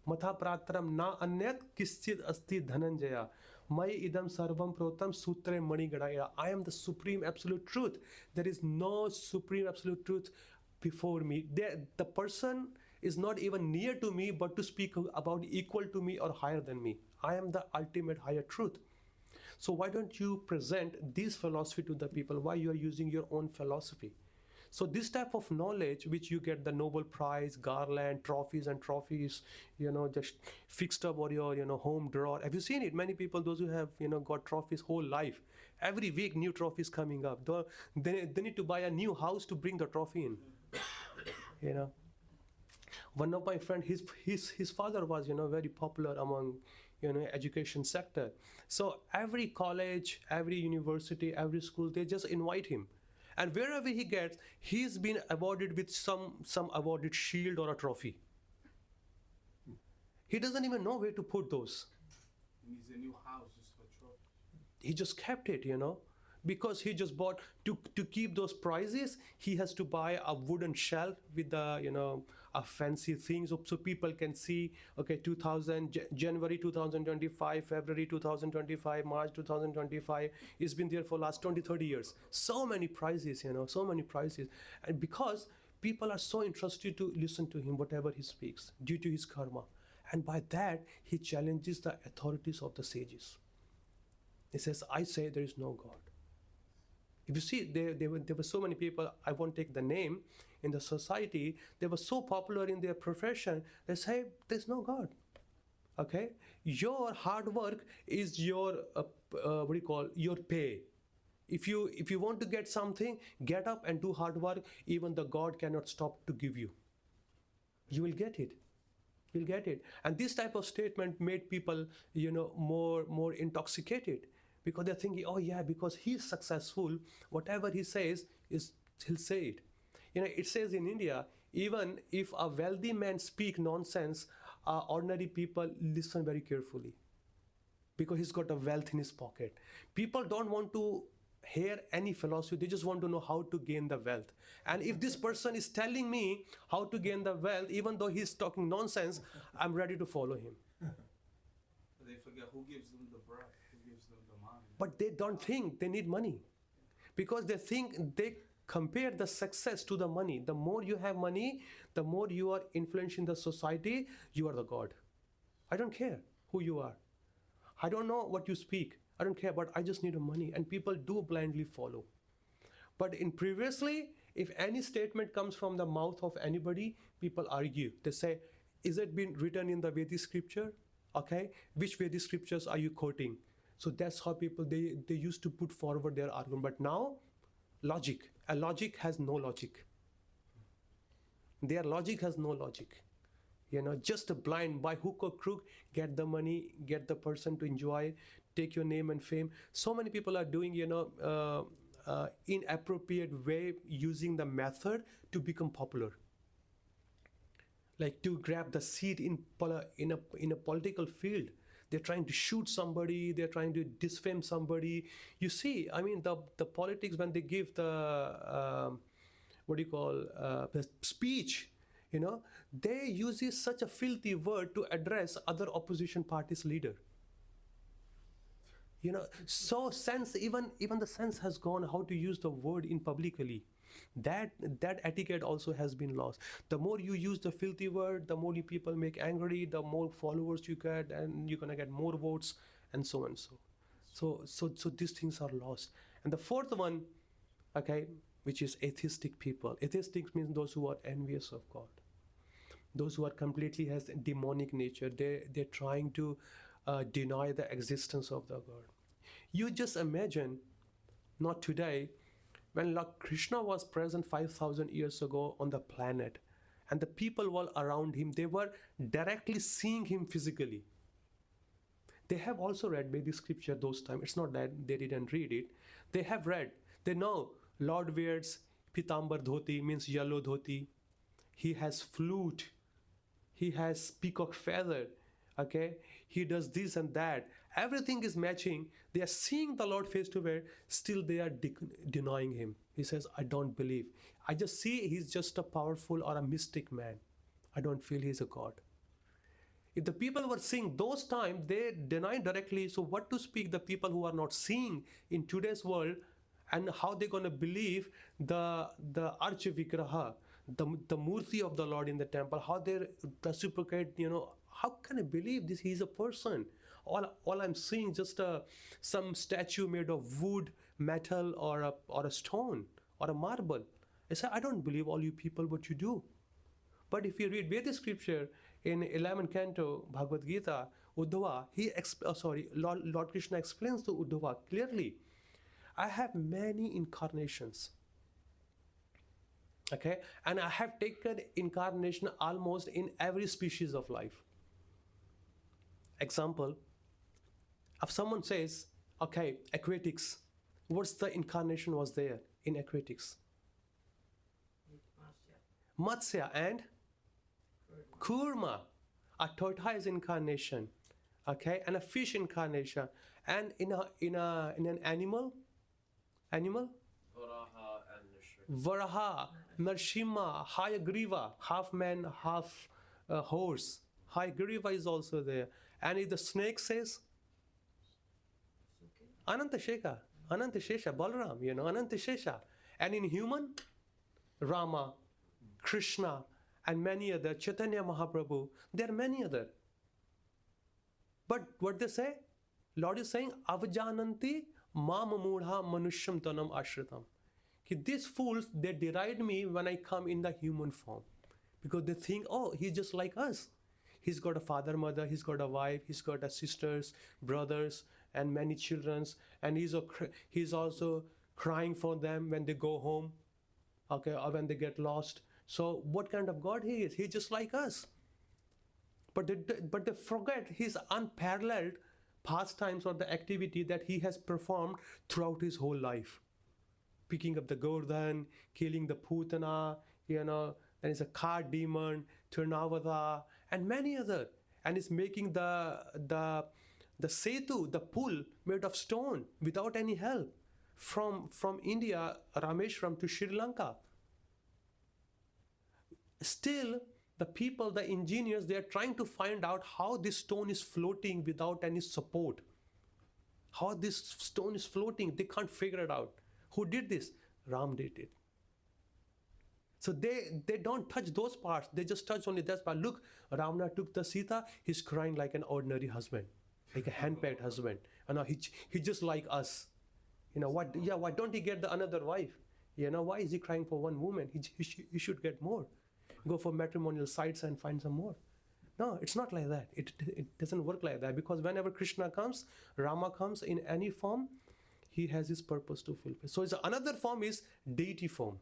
Speaker 1: Matha pratram na anyat kischid asti dhananjaya. Mai idam sarvam protam sutre mani gadaya. I am the supreme absolute truth. There is no supreme absolute truth before me. The person is not even near to me, but to speak about equal to me or higher than me. I am the ultimate higher truth. So why don't you present this philosophy to the people? Why you are using your own philosophy? So this type of knowledge, which you get the Nobel Prize, garland, trophies, just fixed up on your, home drawer. Have you seen it? Many people, those who have, got trophies whole life, every week new trophies coming up. They need to buy a new house to bring the trophy in. One of my friends, his father was, very popular among, education sector. So every college, every university, every school, they just invite him. And wherever he gets, he's been awarded with some awarded shield or a trophy. He doesn't even know where to put those.
Speaker 4: He needs a new house just for trophy.
Speaker 1: He just kept it, because he just bought, to keep those prizes, he has to buy a wooden shelf with the, a fancy thing so people can see, okay, January 2025, February 2025, March 2025, it's been there for last 20-30 years. So many prizes, so many prizes. And because people are so interested to listen to him, whatever he speaks, due to his karma. And by that, he challenges the authorities of the sages. He says, I say there is no God. If you see, there were so many people, I won't take the name, in the society, they were so popular in their profession, they say, there's no God. Okay? Your hard work is your, your pay. If you want to get something, get up and do hard work, even the God cannot stop to give you. You will get it. You'll get it. And this type of statement made people, more intoxicated. Because they're thinking, oh yeah, because he's successful, whatever he says, he'll say it. It says in India, even if a wealthy man speak nonsense, ordinary people listen very carefully. Because he's got a wealth in his pocket. People don't want to hear any philosophy, they just want to know how to gain the wealth. And if this person is telling me how to gain the wealth, even though he's talking nonsense, I'm ready to follow him.
Speaker 4: But they forget who gives them the breath, who gives them the mind.
Speaker 1: But they don't think they need money. Because they think they compare the success to the money. The more you have money, the more you are influencing the society, you are the God. I don't care who you are. I don't know what you speak. I don't care, but I just need the money. And people do blindly follow. But in previously, if any statement comes from the mouth of anybody, people argue. They say, is it been written in the Vedic scripture? Okay, which Vedic scriptures are you quoting? So that's how people, they used to put forward their argument. But now, logic. A logic has no logic. Their logic has no logic. Just a blind, by hook or crook, get the money, get the person to enjoy, take your name and fame. So many people are doing, inappropriate way, using the method to become popular. Like to grab the seat in a political field. They're trying to shoot somebody, they're trying to defame somebody. You see, I mean, the politics, when they give the, the speech, they use such a filthy word to address other opposition party's leader. So sense, even the sense has gone how to use the word in publicly. That etiquette also has been lost. The more you use the filthy word, the more people make angry, the more followers you get, and you're gonna get more votes, and so and so. So these things are lost. And the fourth one, okay, which is atheistic people. Atheistic means those who are envious of God. Those who are completely has demonic nature. They're trying to deny the existence of the God. You just imagine, not today, when Lord Krishna was present 5,000 years ago on the planet, and the people were around him, they were directly seeing him physically. They have also read Vedic scripture those times. It's not that they didn't read it. They have read. They know Lord wears pitambar dhoti, means yellow dhoti. He has flute. He has peacock feather. Okay, he does this and that. Everything is matching. They are seeing the Lord face to face. Still, they are denying him. He says, "I don't believe. I just see he's just a powerful or a mystic man. I don't feel he's a god." If the people were seeing those times, they deny directly. So what to speak the people who are not seeing in today's world, and how they're going to believe the Archa Vigraha, the Murti of the Lord in the temple, how they reciprocate, how can I believe this? He's a person. All I'm seeing just some statue made of wood, metal, or a stone, or a marble. I say, I don't believe all you people what you do. But if you read Vedic scripture in 11th canto Bhagavad Gita, Uddhava, Lord Krishna explains to Uddhava clearly, I have many incarnations. Okay, and I have taken incarnation almost in every species of life. Example, if someone says, okay, aquatics, what's the incarnation was there in aquatics? Matsya and Kurma, a tortoise incarnation, okay, and a fish incarnation, and in an animal, Varaha, Narshima, Hayagriva, half man, half horse. Hayagriva is also there. And if the snake says, Anantashesha, Balaram, Anantashesha. And in human, Rama, Krishna, and many other, Chaitanya Mahaprabhu, there are many other. But what they say? Lord is saying, Avajananti mamamudha manusham tanam ashritam. These fools, they deride me when I come in the human form. Because they think, oh, he's just like us. He's got a father, mother, he's got a wife, he's got a sisters, brothers, and many children. And he's also crying for them when they go home, okay, or when they get lost. So what kind of God he is? He's just like us. But they forget his unparalleled pastimes or the activity that he has performed throughout his whole life. Picking up the Govardhan, killing the Putana, then is a car demon, Turnavada, and many other. And is making the setu, the pool made of stone without any help from India, Rameshwaram to Sri Lanka. Still, the people, the engineers, they are trying to find out how this stone is floating without any support. How this stone is floating, they can't figure it out. Who did this? Ram did it. So they don't touch those parts. They just touch only that part. Look, Ravana took the Sita. He's crying like an ordinary husband, like a hand-packed husband. And he just like us. What? Yeah. Why don't he get the another wife? Why is he crying for one woman? He should get more. Go for matrimonial sites and find some more. No, it's not like that. It doesn't work like that, because whenever Krishna comes, Rama comes in any form, he has his purpose to fulfill. So another form is deity form.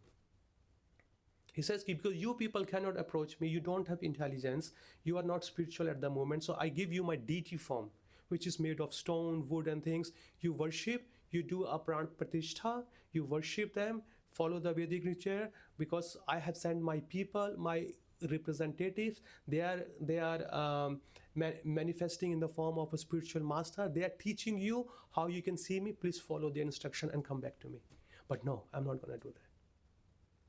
Speaker 1: He says, because you people cannot approach me, you don't have intelligence, you are not spiritual at the moment, so I give you my deity form, which is made of stone, wood and things. You worship, you do a pran pratishtha, you worship them, follow the Vedic literature, because I have sent my people, my representatives, they are manifesting in the form of a spiritual master. They are teaching you how you can see me. Please follow the instruction and come back to me. But no, I'm not going to do that,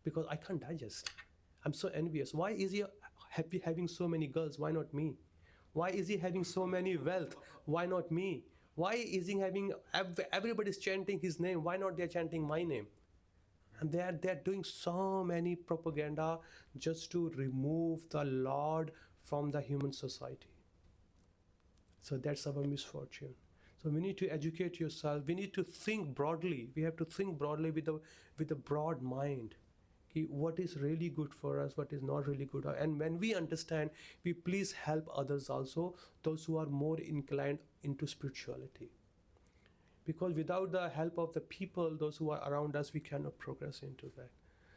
Speaker 1: because I can't digest. I'm so envious. Why is he having so many girls? Why not me? Why is he having so many wealth? Why not me? Why is he having, everybody's chanting his name? Why not they're chanting my name? And they're doing so many propaganda just to remove the Lord from the human society. So that's our misfortune. So we need to educate yourself. We need to think broadly. We have to think broadly with a broad mind. What is really good for us, what is not really good. And when we understand, we please help others also, those who are more inclined into spirituality. Because without the help of the people, those who are around us, we cannot progress into that.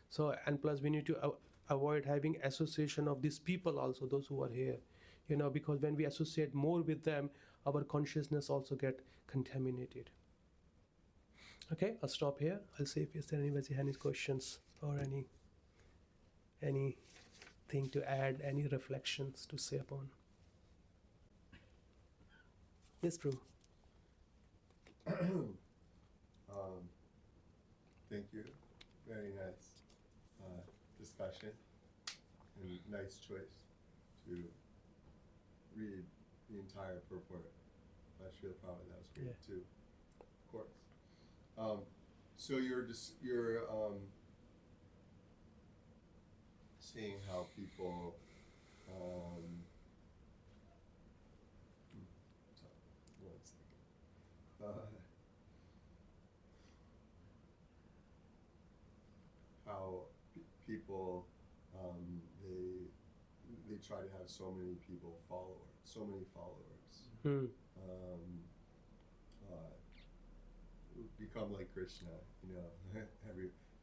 Speaker 1: So, and plus we need to avoid having association of these people also, those who are here. Because when we associate more with them, our consciousness also get contaminated. Okay, I'll stop here. I'll see if is there anybody any questions or anything to add, any reflections to say upon. Yes, Prue.
Speaker 2: Thank you. Very nice discussion and nice choice to read the entire purport by Srila Prabhupada. That was great too, of course. So you're seeing how people one second. How people they try to have so many followers. Become like Krishna, you know.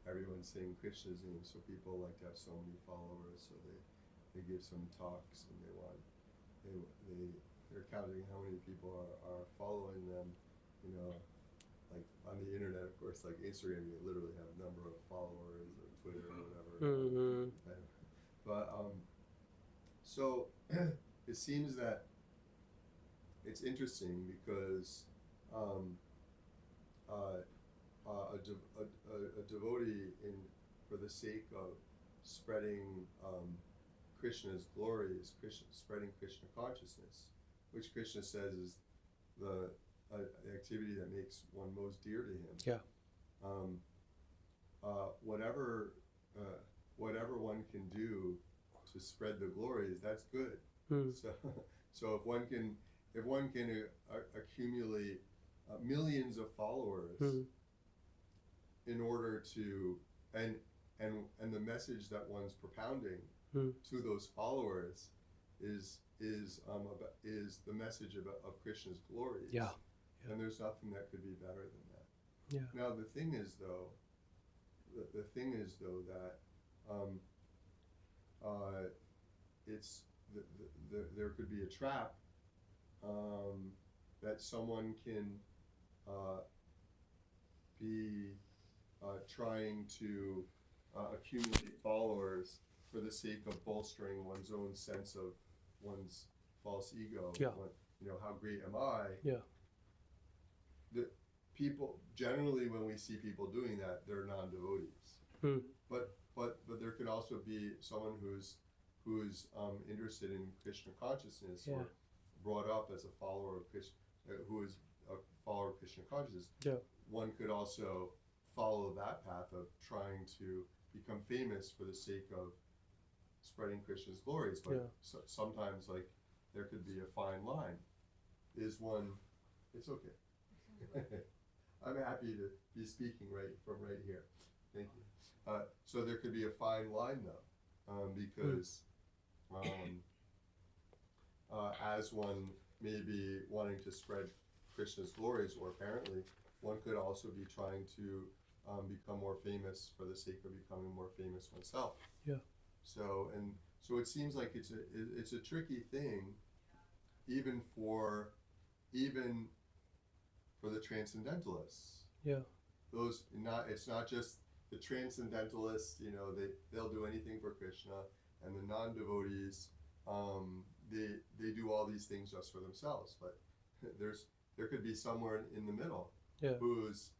Speaker 2: Everyone's saying Krishna's name, so people like to have so many followers. So they give some talks and they're counting how many people are following them, you know. Like on the internet, of course, like Instagram, you literally have a number of followers, or Twitter, or whatever. But so it seems that it's interesting because a devotee, for the sake of spreading Krishna's glories, spreading Krishna consciousness, which Krishna says is the activity that makes one most dear to him.
Speaker 1: Yeah.
Speaker 2: Whatever one can do to spread the glories, that's good. So if one can accumulate millions of followers in order to and the message that one's propounding to those followers is the message of Krishna's glories.
Speaker 1: Yeah.
Speaker 2: And there's nothing that could be better than that.
Speaker 1: Yeah.
Speaker 2: Now the thing is though that it's there could be a trap that someone can be trying to accumulate followers for the sake of bolstering one's own sense of one's false ego.
Speaker 1: Yeah.
Speaker 2: How great am I?
Speaker 1: Yeah.
Speaker 2: The people generally, when we see people doing that, they're non-devotees. But there could also be someone who's interested in Krishna consciousness, or brought up as a follower of Krishna, who is a follower of Krishna consciousness.
Speaker 1: Yeah.
Speaker 2: One could also follow that path of trying to become famous for the sake of spreading Krishna's glories. But sometimes, like, there could be a fine line. It's okay. I'm happy to be speaking from right here. Thank you. So there could be a fine line though, because as one may be wanting to spread Krishna's glories, or apparently one could also be trying to become more famous for the sake of becoming more famous oneself.
Speaker 1: Yeah.
Speaker 2: So it seems like it's a tricky thing, even for the transcendentalists.
Speaker 1: Yeah.
Speaker 2: It's not just the transcendentalists, they'll do anything for Krishna, and the non-devotees, they do all these things just for themselves. But there could be somewhere in the middle who's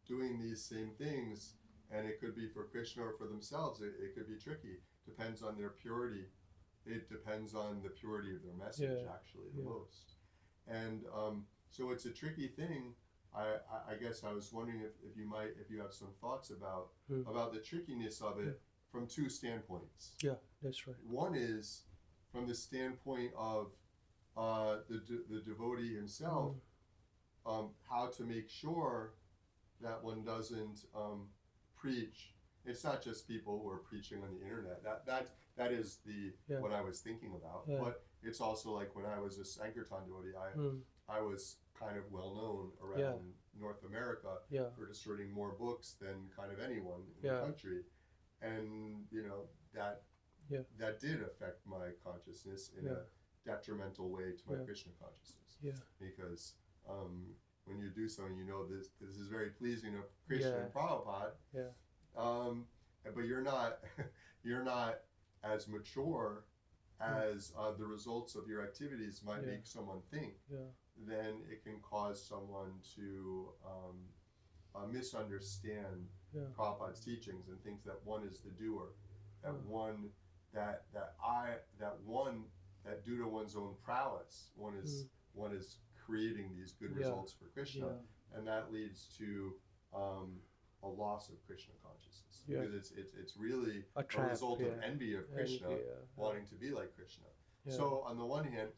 Speaker 2: doing these same things, and it could be for Krishna or for themselves. It could be tricky. Depends on their purity. It depends on the purity of their message, actually, the most. And so it's a tricky thing. I guess I was wondering if you have some thoughts about the trickiness of it from two standpoints.
Speaker 1: Yeah, that's right.
Speaker 2: One is from the standpoint of the devotee himself, how to make sure that one doesn't preach. It's not just people who are preaching on the internet. That is what I was thinking about. But it's also like when I was a Sankirtan devotee, I was kind of well known around North America for distributing more books than kind of anyone in the country, and that did affect my consciousness in a detrimental way to my Krishna consciousness.
Speaker 1: Yeah.
Speaker 2: because when you do something, you know this is very pleasing to Krishna
Speaker 1: Yeah.
Speaker 2: and Prabhupada,
Speaker 1: Yeah.
Speaker 2: but you're not you're not as mature as the results of your activities might
Speaker 1: Yeah.
Speaker 2: make someone think.
Speaker 1: Yeah.
Speaker 2: Then it can cause someone to misunderstand
Speaker 1: Yeah.
Speaker 2: Prabhupada's teachings and think that one is the doer, that
Speaker 1: Yeah.
Speaker 2: one that due to one's own prowess, one is creating these good
Speaker 1: Yeah.
Speaker 2: results for Krishna,
Speaker 1: Yeah.
Speaker 2: and that leads to a loss of Krishna consciousness,
Speaker 1: Yeah.
Speaker 2: because it's really
Speaker 1: A
Speaker 2: a
Speaker 1: trap,
Speaker 2: result of
Speaker 1: yeah.
Speaker 2: envy of Krishna,
Speaker 1: Envy, yeah.
Speaker 2: wanting to be like Krishna.
Speaker 1: Yeah.
Speaker 2: So on the one hand,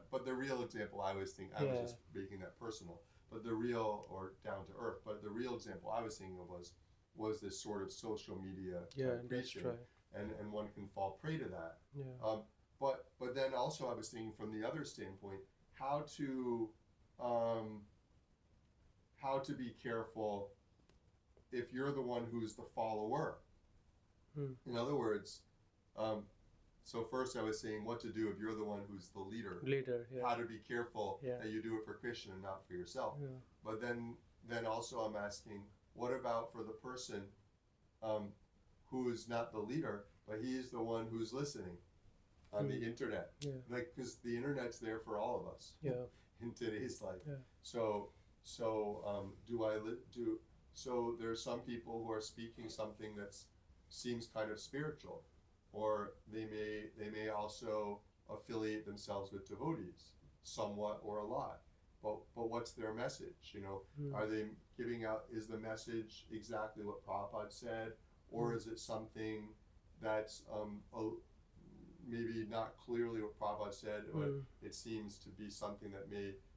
Speaker 2: but the real example I was thinking, I was
Speaker 1: Yeah.
Speaker 2: just making that personal, but the real, or down to earth, but the real example I was thinking of was this sort of social media
Speaker 1: Yeah,
Speaker 2: type
Speaker 1: that's
Speaker 2: preaching,
Speaker 1: right.
Speaker 2: and one can fall prey to that.
Speaker 1: Yeah.
Speaker 2: But then also I was thinking from the other standpoint, how to be careful if you're the one who's the follower. In other words, so first I was saying what to do if you're the one who's the leader.
Speaker 1: Leader. Yeah.
Speaker 2: How to be careful
Speaker 1: Yeah.
Speaker 2: that you do it for Krishna and not for yourself.
Speaker 1: Yeah.
Speaker 2: But then also I'm asking, what about for the person who is not the leader, but he's the one who's listening on the internet?
Speaker 1: Yeah.
Speaker 2: Like, because the internet's there for all of us
Speaker 1: Yeah.
Speaker 2: in today's life.
Speaker 1: Yeah.
Speaker 2: So so there's some people who are speaking something that seems kind of spiritual, or they may also affiliate themselves with devotees, somewhat or a lot. But what's their message? Are they giving out? Is the message exactly what Prabhupada said, or is it something that's maybe not clearly what Prabhupada said, but it seems to be something that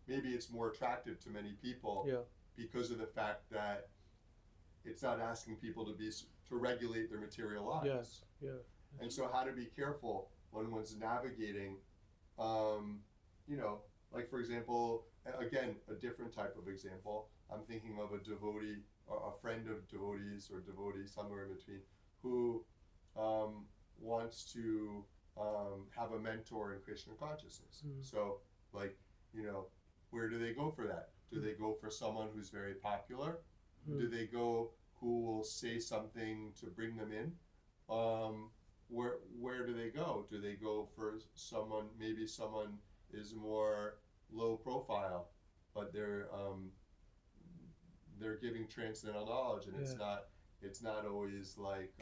Speaker 2: maybe it's more attractive to many people
Speaker 1: Yeah.
Speaker 2: because of the fact that it's not asking people to regulate their material lives.
Speaker 1: Yes. Yeah.
Speaker 2: And so how to be careful when one's navigating, like for example, again, a different type of example, I'm thinking of a devotee, or a friend of devotees, or devotee somewhere in between, who wants to have a mentor in Krishna consciousness. So like, where do they go for that? Do they go for someone who's very popular? Do they go who will say something to bring them in? Where do they go? Do they go for someone, maybe someone is more low profile, but they're giving transcendental knowledge, and it's not always like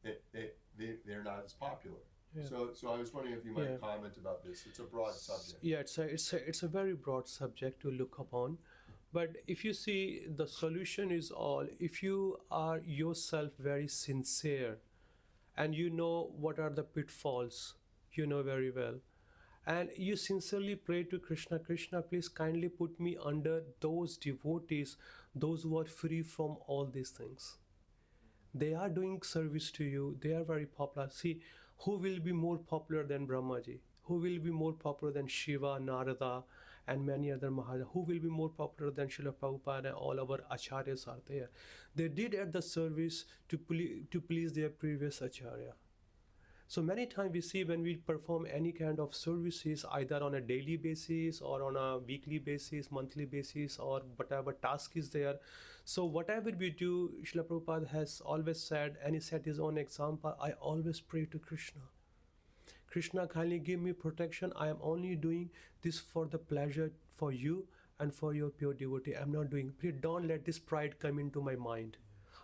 Speaker 2: they're not as popular.
Speaker 1: Yeah.
Speaker 2: So I was wondering if you might comment about this. It's a broad subject.
Speaker 1: Yeah, it's a very broad subject to look upon, but if you see, the solution is all, if you are yourself very sincere, and you know what are the pitfalls, you know very well, and you sincerely pray to Krishna, Krishna, please kindly put me under those devotees, those who are free from all these things. They are doing service to you, they are very popular. See, who will be more popular than Brahmaji? Who will be more popular than Shiva, Narada, and many other Maharajas? Who will be more popular than Srila Prabhupada, and all our acharyas are there? They did at the service to please their previous acharya. So many times we see when we perform any kind of services, either on a daily basis or on a weekly basis, monthly basis, or whatever task is there. So whatever we do, Srila Prabhupada has always said, and he set his own example, I always pray to Krishna. Krishna, kindly give me protection. I am only doing this for the pleasure for you and for your pure devotee. I'm not doing, please don't let this pride come into my mind.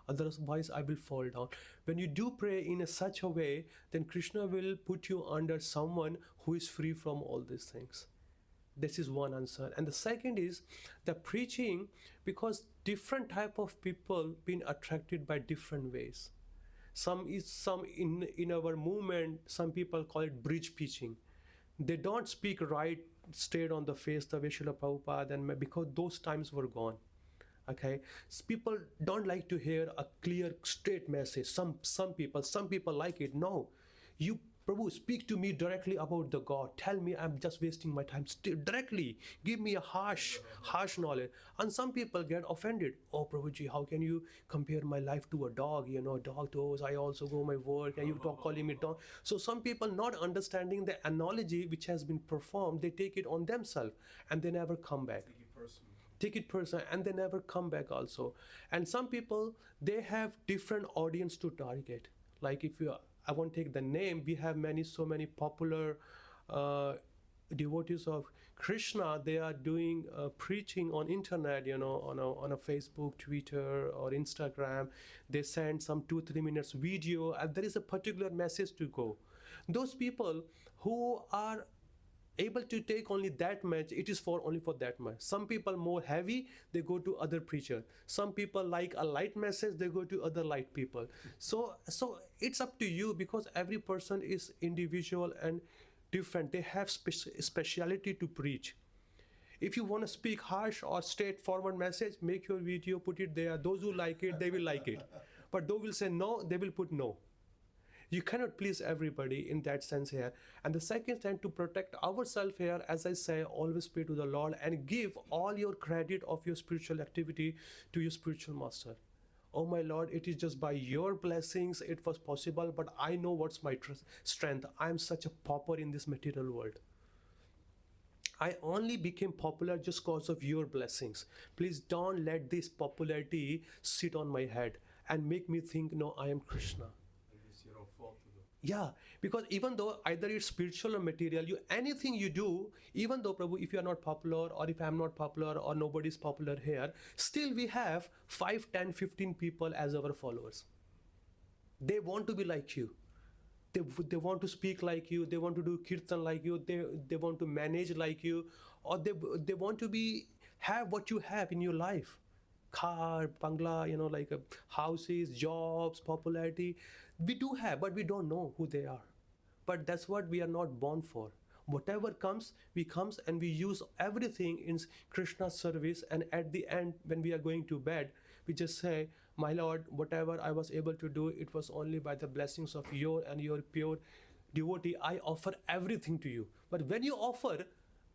Speaker 1: Otherwise, I will fall down. When you do pray in such a way, then Krishna will put you under someone who is free from all these things. This is one answer. And the second is the preaching, because different type of people been attracted by different ways. Some in our movement, some people call it bridge preaching. They don't speak right straight on the face the way Srila Prabhupada, and because those times were gone. Okay, so people don't like to hear a clear, straight message. Some people like it. No, you Prabhu, speak to me directly about the God. Tell me I'm just wasting my time. Directly, give me a harsh knowledge. And some people get offended. Oh, Prabhuji, how can you compare my life to a dog? You know, dog knows I also go my work and you talk calling me dog. So some people not understanding the analogy which has been performed, they take it on themselves and they never come back. Take it personal and they never come back also. And some people, they have different audience to target. Like if you, I won't take the name, we have so many popular devotees of Krishna. They are doing preaching on internet, you know, on a Facebook, Twitter or Instagram. They send some 2-3 minutes video and there is a particular message to go. Those people who are able to take only that much, it is for only for that much. Some people more heavy, they go to other preacher. Some people like a light message, they go to other light people. So it's up to you, because every person is individual and different. They have speciality to preach. If you want to speak harsh or straightforward message, make your video, put it there. Those who like it, they will like it. But those who will say no, they will put no. You cannot please everybody in that sense here. And the second thing, to protect ourselves here, as I say, always pray to the Lord and give all your credit of your spiritual activity to your spiritual master. Oh my Lord, it is just by your blessings it was possible, but I know what's my strength. I am such a pauper in this material world. I only became popular just because of your blessings. Please don't let this popularity sit on my head and make me think, no, I am Krishna. Yeah, because even though either it's spiritual or material, anything you do, even though, Prabhu, if you are not popular or if I'm not popular or nobody's popular here, still we have 5, 10, 15 people as our followers. They want to be like you. They want to speak like you. They want to do kirtan like you. They want to manage like you, or they want to have what you have in your life. Car, bangla, you know, like houses, jobs, popularity. We do have, but we don't know who they are. But that's what we are not born for. Whatever comes, and we use everything in Krishna's service. And at the end, when we are going to bed, we just say, my Lord, whatever I was able to do, it was only by the blessings of your pure devotee. I offer everything to you. But when you offer,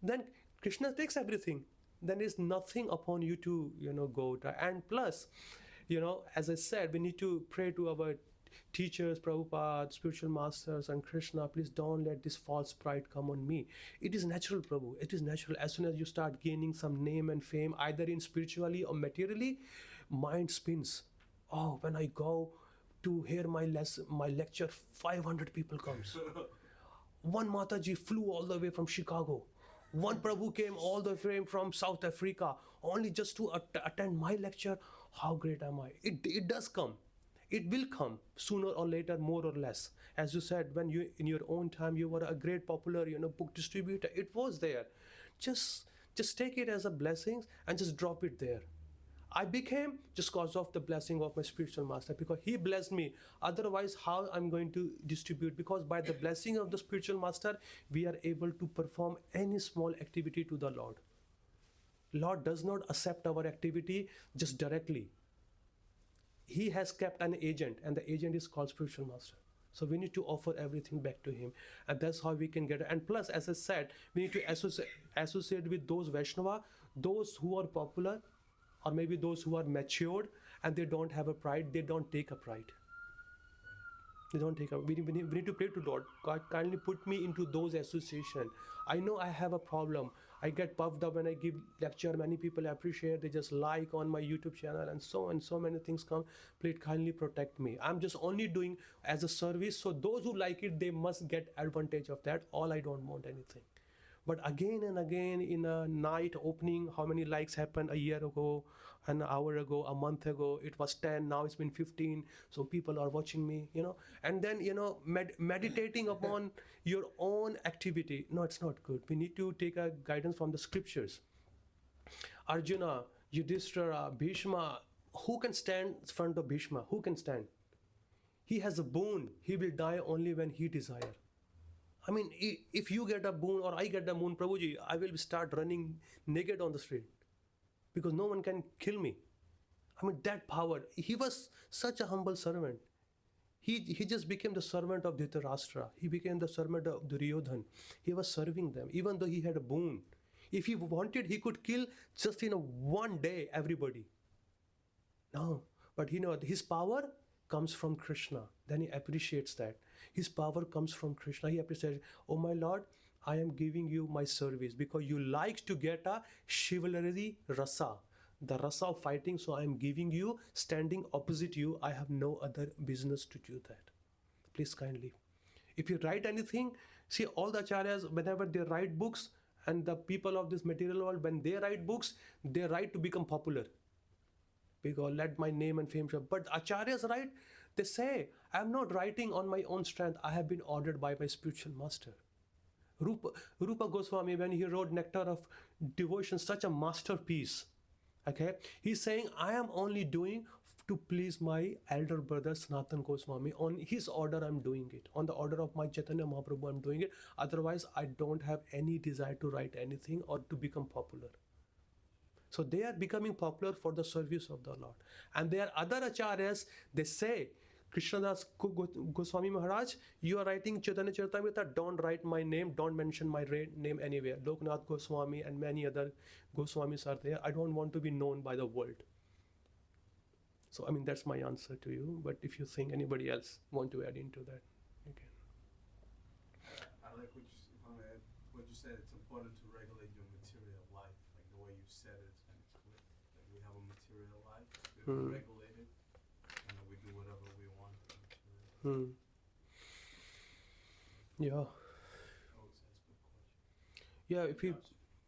Speaker 1: then Krishna takes everything. Then there's nothing upon you to, go to. And plus, as I said, we need to pray to our teachers, Prabhupada, spiritual masters, and Krishna. Please don't let this false pride come on me. It is natural, Prabhu. It is natural. As soon as you start gaining some name and fame, either in spiritually or materially, mind spins. Oh, when I go to hear my lecture, 500 people comes. One Mataji flew all the way from Chicago. One Prabhu came all the way from South Africa only just to attend my lecture. How great am I? It does come. It will come sooner or later, more or less. As you said, when you in your own time you were a great popular book distributor, it was there. Just take it as a blessing and just drop it there. I became just because of the blessing of my spiritual master, because he blessed me. Otherwise, how I'm going to distribute? Because by the blessing of the spiritual master, we are able to perform any small activity to the Lord. Lord does not accept our activity just directly. He has kept an agent, and the agent is called spiritual master. So we need to offer everything back to him, and that's how we can get it. And plus, as I said, we need to associate with those Vaishnava, those who are popular, or maybe those who are matured and they don't have a pride. They don't take a pride. They don't take a. We need to pray to Lord. God, kindly put me into those association. I know I have a problem. I get puffed up when I give lecture. Many people appreciate. They just like on my YouTube channel and so many things come. Please kindly protect me. I'm just only doing as a service. So those who like it, they must get advantage of that. All I don't want anything. But again and again in a night opening, how many likes happened a year ago, an hour ago, a month ago? It was 10, now it's been 15. So people are watching me, And then, meditating upon your own activity. No, it's not good. We need to take a guidance from the scriptures. Arjuna, Yudhishthira, Bhishma, who can stand in front of Bhishma? Who can stand? He has a boon. He will die only when he desires. I mean, if you get a boon or I get a boon, Prabhuji, I will start running naked on the street because no one can kill me. I mean, that power. He was such a humble servant. He just became the servant of Dhritarashtra. He became the servant of Duryodhan. He was serving them, even though he had a boon. If he wanted, he could kill just in a one day everybody. No, but his power comes from Krishna. Then he appreciates that. His power comes from Krishna. He appreciates, oh my Lord, I am giving you my service because you like to get a chivalry rasa, the rasa of fighting. So I am giving you, standing opposite you. I have no other business to do that. Please kindly. If you write anything, see all the acharyas, whenever they write books, and the people of this material world, when they write books, they write to become popular. Because let my name and fame show. But acharyas write, they say, I am not writing on my own strength. I have been ordered by my spiritual master. Rupa Goswami, when he wrote Nectar of Devotion, such a masterpiece. Okay, he's saying, I am only doing to please my elder brother Sanatan Goswami. On his order, I'm doing it. On the order of my Chaitanya Mahaprabhu, I'm doing it. Otherwise, I don't have any desire to write anything or to become popular. So they are becoming popular for the service of the Lord. And there are other acharyas, they say, Krishnadas Goswami Maharaj, you are writing Chaitanya Charitamrita, don't write my name, don't mention my name anywhere. Loknath Goswami and many other Goswamis are there. I don't want to be known by the world. So, I mean, that's my answer to you. But if you think anybody else want to add into that, you can.
Speaker 4: I like what you said. It's important to regulate your material life, like the way you said it, and it's clear. Like we have a material life, we regulate it, and then we do whatever we want.
Speaker 1: Yeah. Yeah,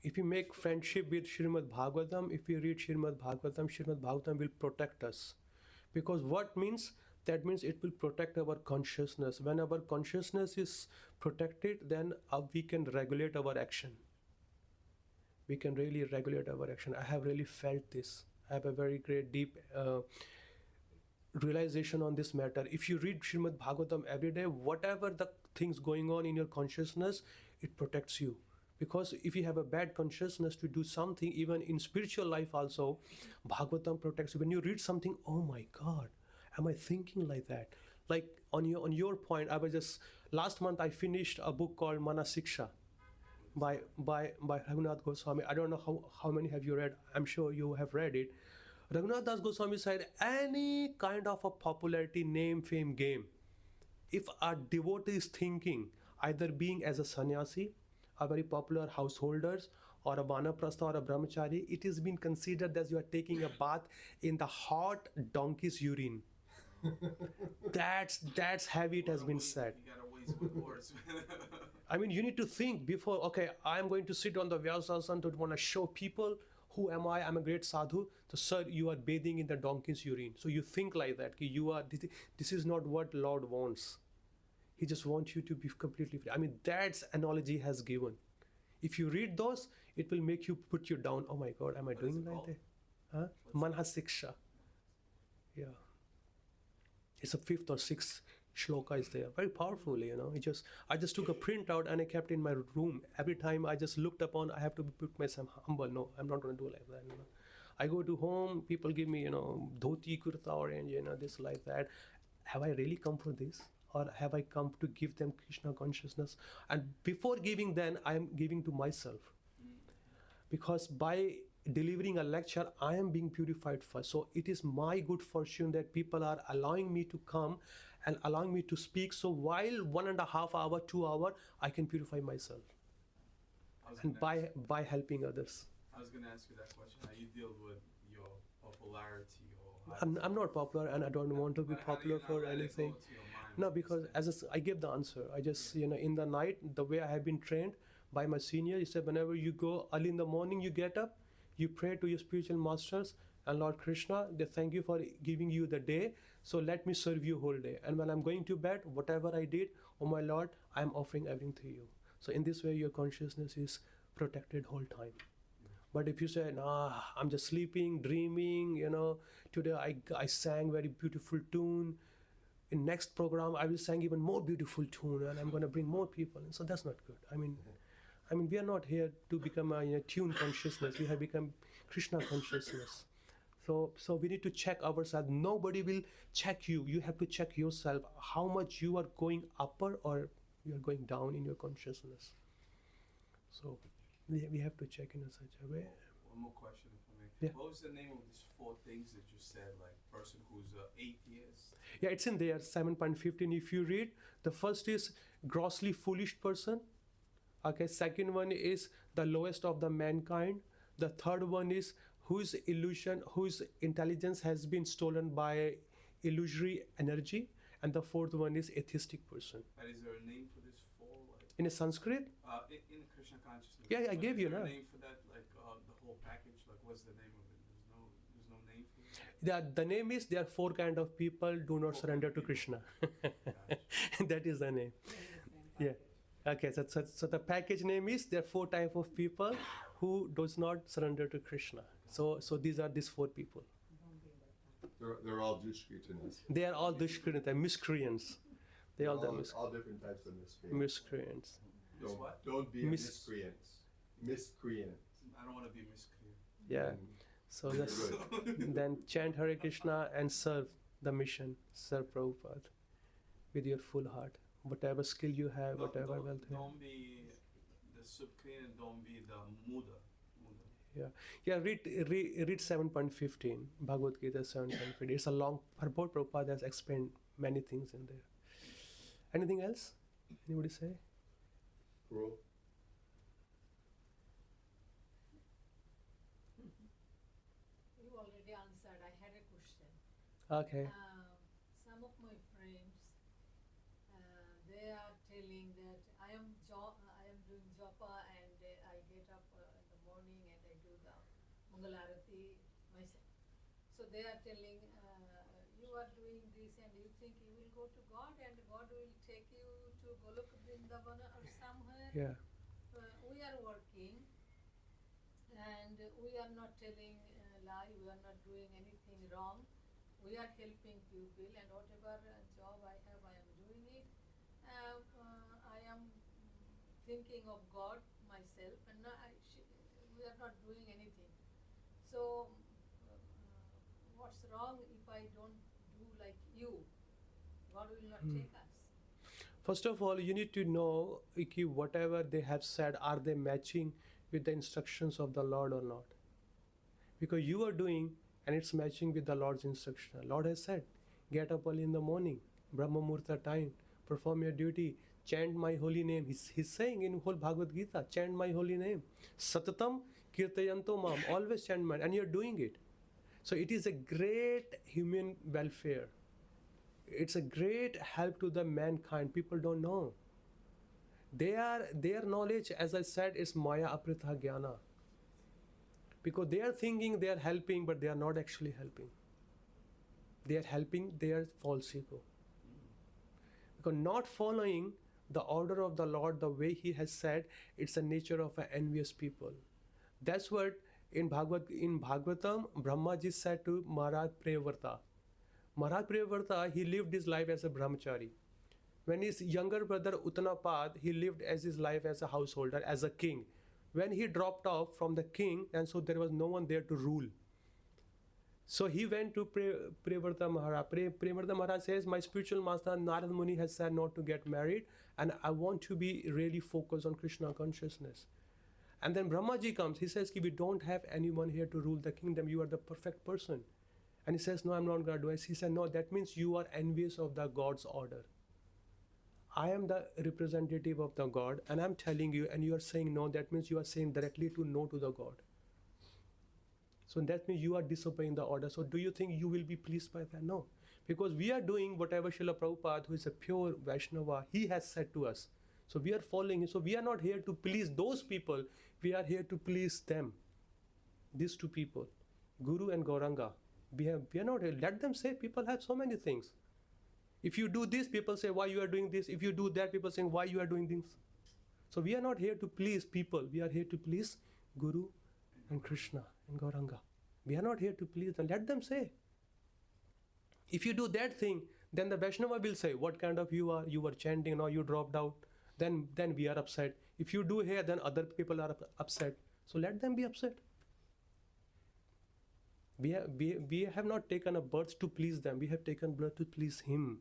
Speaker 1: if you make friendship with Srimad Bhagavatam, if you read Srimad Bhagavatam will protect us. Because what means? That means it will protect our consciousness. When our consciousness is protected, then we can regulate our action. We can really regulate our action. I have really felt this. I have a very great, deep realization on this matter. If you read Srimad Bhagavatam every day, whatever the things going on in your consciousness, it protects you. Because if you have a bad consciousness to do something, even in spiritual life also, Bhagavatam protects you. When you read something, oh my God, am I thinking like that? Like on your point, I was just, last month I finished a book called Mana Siksha by Raghunath Goswami. I don't know how many have you read. I'm sure you have read it. Raghunath Das Goswami said, any kind of a popularity, name, fame, game, if a devotee is thinking, either being as a sannyasi, a very popular householders, or a vanaprastha or a brahmachari, it is being considered that you are taking a bath in the hot donkey's urine. That's heavy, it has been said.
Speaker 4: You gotta waste with words.
Speaker 1: I mean, you need to think before, okay, I'm going to sit on the Vyasasana to want to show people, who am I? I'm a great sadhu. So, sir, you are bathing in the donkey's urine. So you think like that, this is not what Lord wants. He just wants you to be completely free. I mean, that's analogy has given. If you read those, it will make you put you down. Oh my God, am I doing like that? Huh? Manha Siksha. Yeah. It's a 5th or 6th shloka is there. Very powerful, I just took a printout and I kept in my room. Every time I just looked upon, I have to put myself humble. No, I'm not going to do like that. I go to home, people give me, dhoti, kurta, orange, this like that. Have I really come for this? Or have I come to give them Krishna consciousness? And before giving them, I am giving to myself. Because by delivering a lecture, I am being purified first. So it is my good fortune that people are allowing me to come and allowing me to speak. So while 1.5 hour, 2 hour, I can purify myself. And by helping others.
Speaker 4: I was going to ask you that question. How you deal with your popularity?
Speaker 1: I'm not popular and I don't want to be popular for anything. No, because I give the answer. I just, in the night, the way I have been trained by my senior, he said, whenever you go early in the morning, you get up, you pray to your spiritual masters and Lord Krishna, they thank you for giving you the day. So let me serve you whole day. And when I'm going to bed, whatever I did, oh my Lord, I'm offering everything to you. So in this way, your consciousness is protected whole time. But if you say, nah, I'm just sleeping, dreaming, today I sang very beautiful tune. In next program, I will sing even more beautiful tune and I'm going to bring more people. And so that's not good. I mean, we are not here to become a tune consciousness. We have become Krishna consciousness. So we need to check ourselves. Nobody will check you. You have to check yourself how much you are going upper or you are going down in your consciousness. So we have to check in such a way.
Speaker 4: One more question, if I may.
Speaker 1: Yeah.
Speaker 4: What was the name of these 4 things that you said? Like person who's atheist.
Speaker 1: Yeah, it's in there, 7.15. If you read, the first is grossly foolish person. Okay, second one is the lowest of the mankind. The third one is whose intelligence has been stolen by illusory energy. And the fourth one is atheistic person.
Speaker 4: And is there a name for this 4? Like,
Speaker 1: In a Sanskrit,
Speaker 4: in Krishna consciousness.
Speaker 1: Yeah, I
Speaker 4: but
Speaker 1: gave
Speaker 4: is
Speaker 1: you,
Speaker 4: there
Speaker 1: no?
Speaker 4: a name for that? Like the whole package. Like what's the name of it? There's no name for it.
Speaker 1: the name is there are 4 kind of people do not surrender to Krishna. That is the name. Yeah. Okay, so the package name is there are 4 type of people who does not surrender to Krishna. So these are these 4 people.
Speaker 2: They're all dushkritinas.
Speaker 1: They are all dushkrinata, miscreants. They are all the
Speaker 2: all different types of miscreants.
Speaker 1: miscreants.
Speaker 4: Miss what?
Speaker 2: Don't be a
Speaker 1: Mis-
Speaker 2: miscreant. Miscreant.
Speaker 4: I don't want to be miscreant.
Speaker 1: Yeah.
Speaker 2: And
Speaker 1: So
Speaker 2: you're
Speaker 1: that's,
Speaker 2: good.
Speaker 1: then chant Hare Krishna and serve the mission, serve Prabhupada with your full heart. Whatever skill you have, whatever wealth you have.
Speaker 4: Don't be the subcreant. Don't be the muda.
Speaker 1: Yeah, read 7.15, Bhagavad Gita 7.15. It's a long purport. Prabhupada has explained many things in there. Anything else? Anybody say?
Speaker 2: Cool.
Speaker 3: You already answered. I had a question.
Speaker 1: Okay.
Speaker 3: Some of my friends, they are telling that I am doing japa and I get up in the morning and I do the Mangalarati myself. So they are telling you are doing this and you think you will go to God and God will take you to Golok Vrindavana or somewhere.
Speaker 1: Yeah.
Speaker 3: We are working and we are not telling lie, we are not doing anything wrong. We are helping people and whatever job I have, I am doing it. I am thinking of God myself and we are not doing anything. So what's wrong if I don't do like you? God will not take us.
Speaker 1: First of all, you need to know whatever they have said, are they matching with the instructions of the Lord or not? Because you are doing and it's matching with the Lord's instruction. Lord has said, get up early in the morning, Brahma Murta time, perform your duty, chant my holy name. He's saying in whole Bhagavad Gita, chant my holy name. Satatam kirtayanto mam, always chant mine, and you're doing it. So it is a great human welfare. It's a great help to the mankind. People don't know. Their knowledge, as I said, is Maya Aprita Jnana. Because they are thinking they are helping, but they are not actually helping. They are helping their false ego. Because not following the order of the Lord the way He has said, it's the nature of an envious people. That's what in Bhagavatam, Brahmaji said to Maharaj Priyavrata. Maharaj Priyavrata, he lived his life as a brahmachari. When his younger brother Uttanapad, he lived as his life as a householder, as a king. When he dropped off from the king, and so there was no one there to rule. So he went to Priyavrata Maharaj. Priyavrata Maharaj says, my spiritual master Narad Muni has said not to get married, and I want to be really focused on Krishna consciousness. And then Brahmaji comes, he says, we don't have anyone here to rule the kingdom, you are the perfect person. And he says, no, I'm not going to do it. He said, no, that means you are envious of the God's order. I am the representative of the God, and I'm telling you, and you are saying no, that means you are saying directly to no to the God. So that means you are disobeying the order. So do you think you will be pleased by that? No. Because we are doing whatever Srila Prabhupada, who is a pure Vaishnava, he has said to us. So we are following him. So we are not here to please those people. We are here to please them. These 2 people, Guru and Gauranga. We are not here. Let them say. People have so many things. If you do this, people say, why you are doing this? If you do that, people saying, why you are doing this? So we are not here to please people. We are here to please Guru and Krishna and Gauranga. We are not here to please them. Let them say. If you do that thing, then the Vaishnava will say, what kind of you are? You were chanting, now you dropped out. Then we are upset. If you do here, then other people are upset. So let them be upset. We have not taken a birth to please them. We have taken birth to please Him,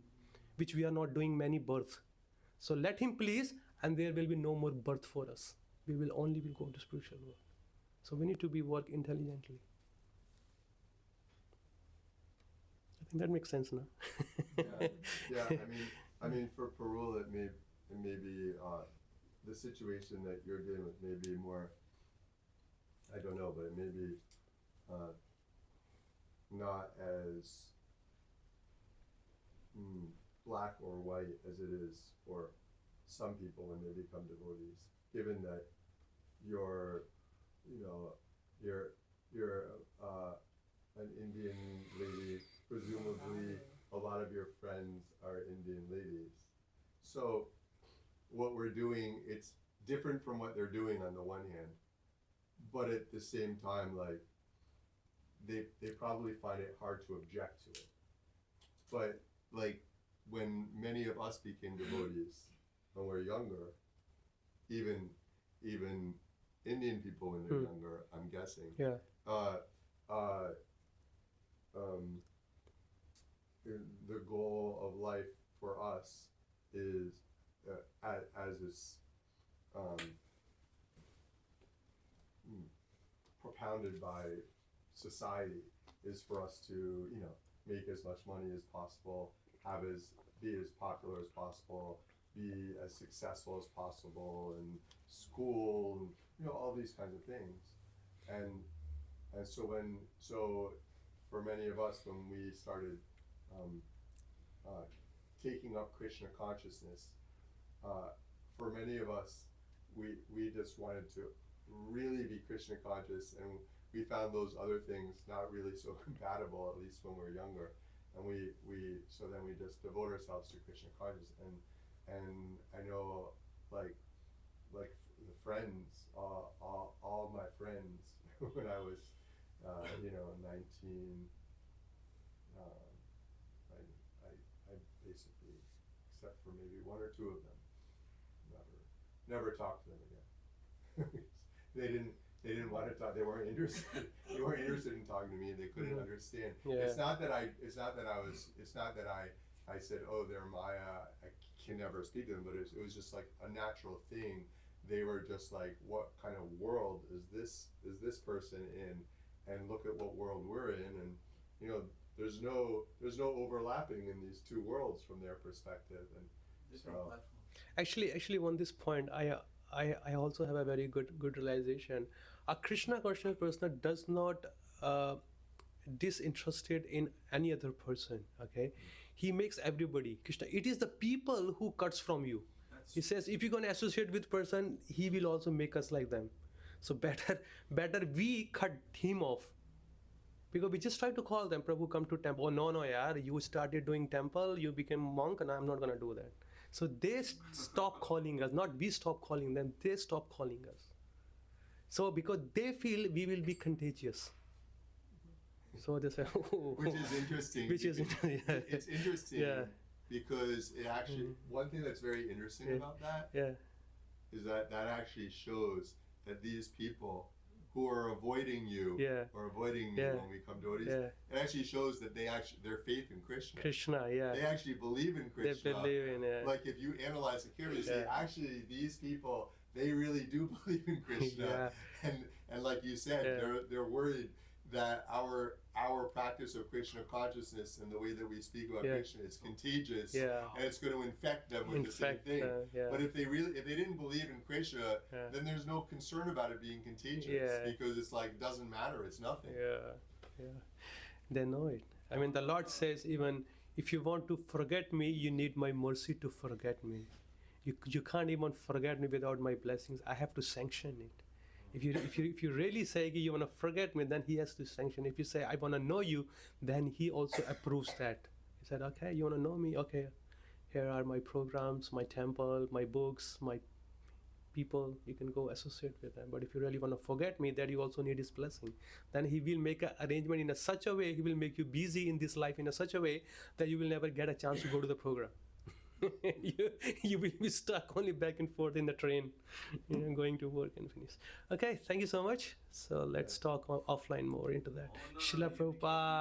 Speaker 1: which we are not doing many births. So let Him please, and there will be no more birth for us. We will only go to spiritual world. So we need to be work intelligently. I think that makes sense now.
Speaker 2: Yeah. I mean, for Parul, it may be the situation that you're dealing with may be more. I don't know, but it may be not as black or white as it is for some people when they become devotees. Given that you're an Indian lady, presumably a lot of your friends are Indian ladies. So what we're doing, it's different from what they're doing on the one hand, but at the same time, like, they probably find it hard to object to it. But like, when many of us became devotees when we're younger, even Indian people when they're younger, I'm guessing.
Speaker 1: Yeah.
Speaker 2: The goal of life for us is, as is propounded by society, is for us to, make as much money as possible, be as popular as possible, be as successful as possible in school, and, all these kinds of things. And so for many of us, when we started taking up Krishna consciousness, for many of us, we just wanted to really be Krishna conscious, and we found those other things not really so compatible, at least when we were younger. And so then we just devote ourselves to Krishna consciousness. And I know, like the friends, all my friends, when I was, 19, I basically, except for maybe one or two of them, never talked to them again. They didn't want to talk. They weren't interested. They weren't interested in talking to me. They couldn't understand.
Speaker 1: Yeah.
Speaker 2: It's not that I said, oh, they're Maya, I can never speak to them, but it was just like a natural thing. They were just like, what kind of world is this person in? And look at what world we're in, and there's no overlapping in these two worlds from their perspective. And
Speaker 4: Different
Speaker 2: so,
Speaker 4: platform.
Speaker 1: Actually, on this point, I also have a very good realization. A Krishna conscious person does not disinterested in any other person. Okay, he makes everybody Krishna. It is the people who cuts from you. He says, if you're going to associate with person, he will also make us like them. So better we cut him off. Because we just try to call them, Prabhu, come to temple. Oh, no, yaar, you started doing temple, you became monk, and I'm not going to do that. So they stop calling us, not we stop calling them, they stop calling us. So because they feel we will be contagious. So they say, oh.
Speaker 2: which is interesting. It's interesting.
Speaker 1: Yeah.
Speaker 2: Because it actually, one thing that's very interesting about that is that actually shows that these people who are avoiding you or avoiding me when we come devotees, it actually shows that their faith in Krishna. They actually believe in Krishna.
Speaker 1: They believe in
Speaker 2: Like, if you analyze it carefully, you say, actually, these people, they really do believe in Krishna. And like you said, they're worried that our practice of Krishna consciousness and the way that we speak about Krishna is contagious, and it's going to infect them with the same thing. But if they didn't believe in Krishna, then there's no concern about it being contagious, because it's like, doesn't matter, it's nothing.
Speaker 1: They know it. I mean, the Lord says, even if you want to forget me, you need my mercy to forget me. You can't even forget me without my blessings. I have to sanction it. If you really say you want to forget me, then he has to sanction. If you say I want to know you, then he also approves that. He said, okay, you want to know me? Okay, here are my programs, my temple, my books, my people. You can go associate with them. But if you really want to forget me, then you also need his blessing. Then he will make an arrangement in such a way, he will make you busy in this life in such a way that you will never get a chance to go to the program. you will be stuck only back and forth in the train, going to work and finish. Okay, thank you so much. So let's talk offline more into that.
Speaker 4: Oh, no,
Speaker 1: Srila
Speaker 4: you became-
Speaker 1: Prabhupada.